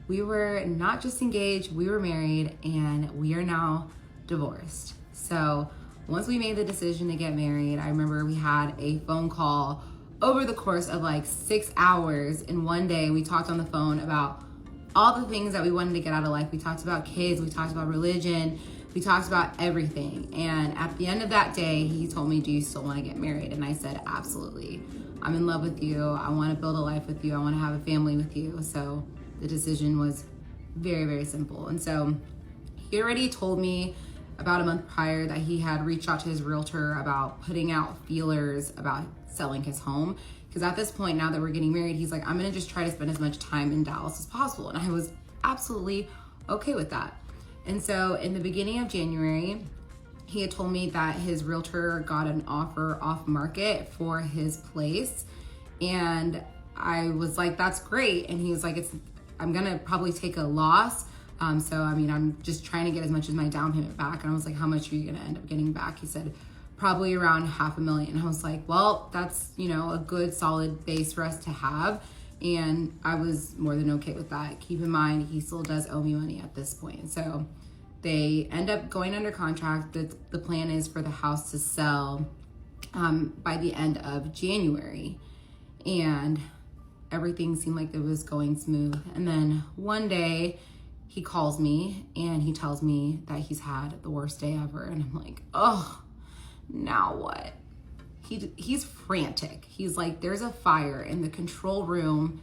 we were not just engaged, we were married, and we are now divorced. So once we made the decision to get married, I remember we had a phone call over the course of like 6 hours. In one day, we talked on the phone about all the things that we wanted to get out of life. We talked about kids, we talked about religion, we talked about everything. And at the end of that day, he told me, do you still want to get married? And I said, absolutely. I'm in love with you. I want to build a life with you. I want to have a family with you. So the decision was very, very simple. And so he already told me about a month prior that he had reached out to his realtor about putting out feelers about selling his home. Because at this point, now that we're getting married, he's like, I'm gonna just try to spend as much time in Dallas as possible. And I was absolutely okay with that. And so in the beginning of January, he had told me that his realtor got an offer off market for his place. And I was like, that's great. And he was like, I'm gonna probably take a loss. So, I mean, I'm just trying to get as much as my down payment back. And I was like, how much are you gonna end up getting back? He said, probably around $500,000. I was like, well, that's, you know, a good solid base for us to have. And I was more than okay with that. Keep in mind, he still does owe me money at this point. So they end up going under contract. The plan is for the house to sell by the end of January. And everything seemed like it was going smooth. And then one day, he calls me and he tells me that he's had the worst day ever. And I'm like, oh, now what? He's frantic. He's like, there's a fire in the control room,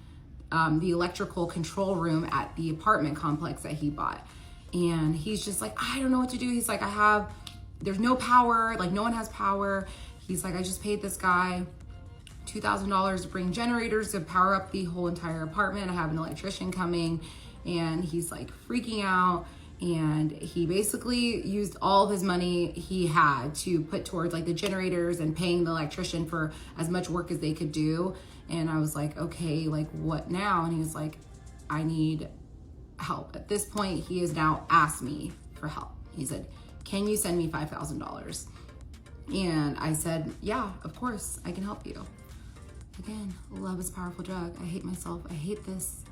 the electrical control room at the apartment complex that he bought. And he's just like, I don't know what to do. He's like, there's no power. Like, no one has power. He's like, I just paid this guy $2,000 to bring generators to power up the whole entire apartment. I have an electrician coming. And he's like freaking out. And he basically used all of his money he had to put towards like the generators and paying the electrician for as much work as they could do. And I was like, okay, like what now? And he was like, I need help. At this point, he has now asked me for help. He said, can you send me $5,000? And I said, yeah, of course, I can help you. Again, love is a powerful drug. I hate myself. I hate this.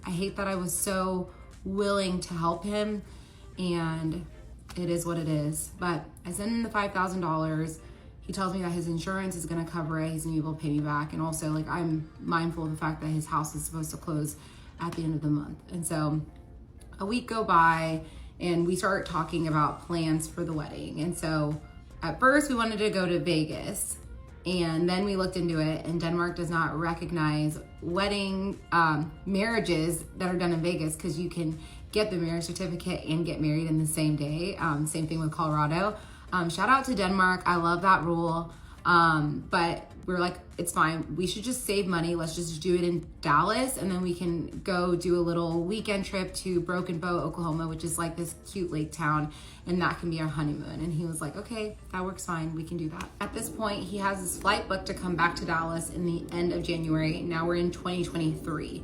I hate that I was so willing to help him, and it is what it is. But I sent him the $5,000. He tells me that his insurance is gonna cover it. He's gonna be able to pay me back. And also, like, I'm mindful of the fact that his house is supposed to close at the end of the month. And so a week go by and we start talking about plans for the wedding. And so at first we wanted to go to Vegas, and then we looked into it, and Denmark does not recognize wedding marriages that are done in Vegas, because you can get the marriage certificate and get married in the same day. Same thing with Colorado. Shout out to Denmark. I love that rule. But we're like, it's fine. We should just save money. Let's just do it in Dallas, and then we can go do a little weekend trip to Broken Bow, Oklahoma, which is like this cute lake town, and that can be our honeymoon. And he was like, okay, that works fine. We can do that. At this point, he has his flight booked to come back to Dallas in the end of January. Now we're in 2023.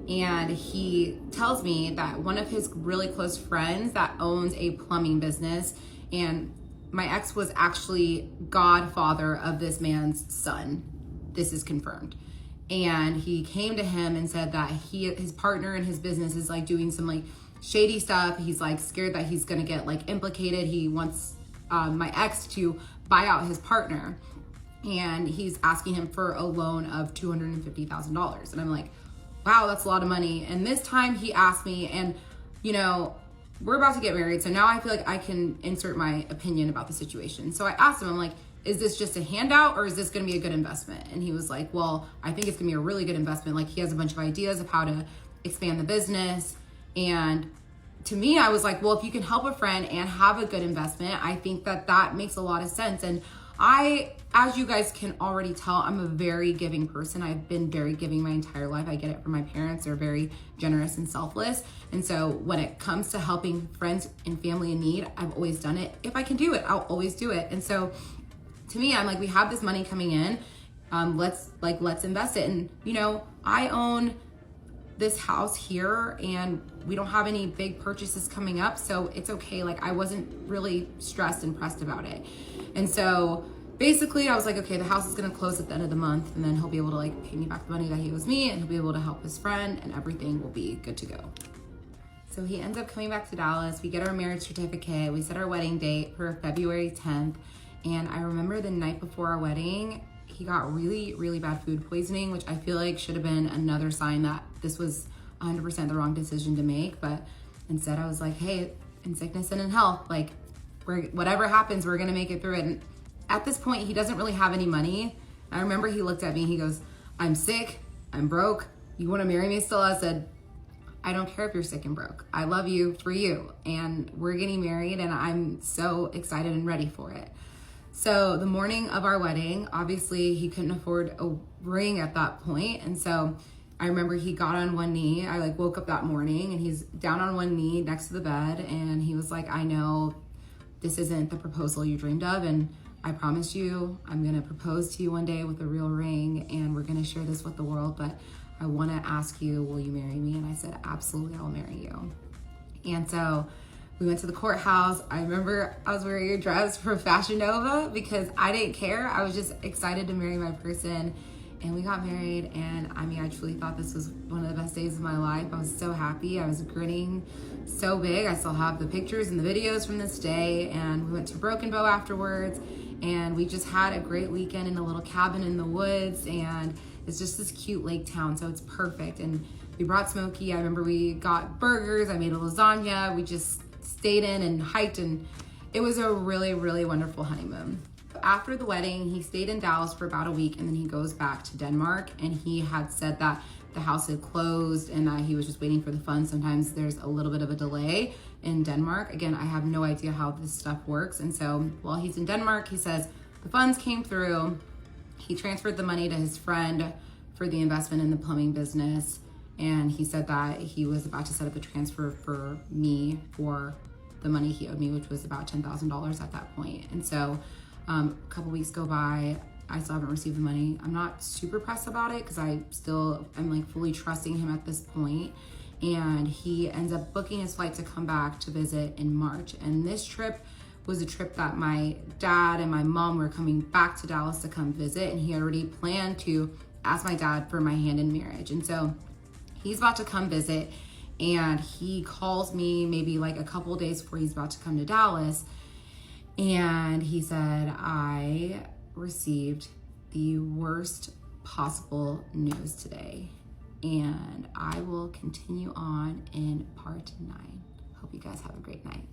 And he tells me that one of his really close friends that owns a plumbing business, and my ex was actually godfather of this man's son. This is confirmed. And he came to him and said that his partner in his business is like doing some like shady stuff. He's like scared that he's gonna get like implicated. He wants my ex to buy out his partner, and he's asking him for a loan of $250,000. And I'm like, wow, that's a lot of money. And this time he asked me, and you know, we're about to get married, so now I feel like I can insert my opinion about the situation. So I asked him, I'm like, is this just a handout, or is this gonna be a good investment? And he was like, well, I think it's gonna be a really good investment. Like, he has a bunch of ideas of how to expand the business. And to me, I was like, well, if you can help a friend and have a good investment, I think that that makes a lot of sense. And I, as you guys can already tell, I'm a very giving person. I've been very giving my entire life. I get it from my parents. They're very generous and selfless. And so when it comes to helping friends and family in need, I've always done it. If I can do it, I'll always do it. And so to me, I'm like, we have this money coming in. Let's invest it. And you know, I own this house here, and we don't have any big purchases coming up, so it's okay. Like, I wasn't really stressed and pressed about it. And so basically I was like, okay, the house is gonna close at the end of the month, and then he'll be able to like pay me back the money that he owes me, and he'll be able to help his friend, and everything will be good to go. So he ends up coming back to Dallas. We get our marriage certificate. We set our wedding date for February 10th. And I remember the night before our wedding, he got really, really bad food poisoning, which I feel like should have been another sign that this was 100% the wrong decision to make. But instead I was like, hey, in sickness and in health, like, whatever happens, we're gonna make it through it. And at this point, he doesn't really have any money. I remember he looked at me, he goes, I'm sick, I'm broke, you wanna marry me still? I said, I don't care if you're sick and broke. I love you for you, and we're getting married, and I'm so excited and ready for it. So the morning of our wedding, obviously he couldn't afford a ring at that point. And so I remember he got on one knee. I like woke up that morning, and he's down on one knee next to the bed. And he was like, I know this isn't the proposal you dreamed of, and I promise you I'm gonna propose to you one day with a real ring, and we're gonna share this with the world, but I wanna ask you, will you marry me? And I said, absolutely, I'll marry you. And so we went to the courthouse. I remember I was wearing a dress from Fashion Nova because I didn't care. I was just excited to marry my person. And we got married, and I mean, I truly thought this was one of the best days of my life. I was so happy. I was grinning so big. I still have the pictures and the videos from this day. And we went to Broken Bow afterwards, and we just had a great weekend in a little cabin in the woods. And it's just this cute lake town, so it's perfect. And we brought Smokey. I remember we got burgers. I made a lasagna. We just stayed in and hiked, and it was a really, really wonderful honeymoon. After the wedding, he stayed in Dallas for about a week, and then he goes back to Denmark. And he had said that the house had closed and that he was just waiting for the funds. Sometimes there's a little bit of a delay in Denmark. Again, I have no idea how this stuff works. And so while he's in Denmark, he says the funds came through. He transferred the money to his friend for the investment in the plumbing business. And he said that he was about to set up the transfer for me for the money he owed me, which was about $10,000 at that point. And so a couple weeks go by, I still haven't received the money. I'm not super pressed about it because I still am like fully trusting him at this point. And he ends up booking his flight to come back to visit in March. And this trip was a trip that my dad and my mom were coming back to Dallas to come visit. And he already planned to ask my dad for my hand in marriage. And so he's about to come visit, and he calls me maybe like a couple days before he's about to come to Dallas. And he said, I received the worst possible news today, and I will continue on in part 9. Hope you guys have a great night.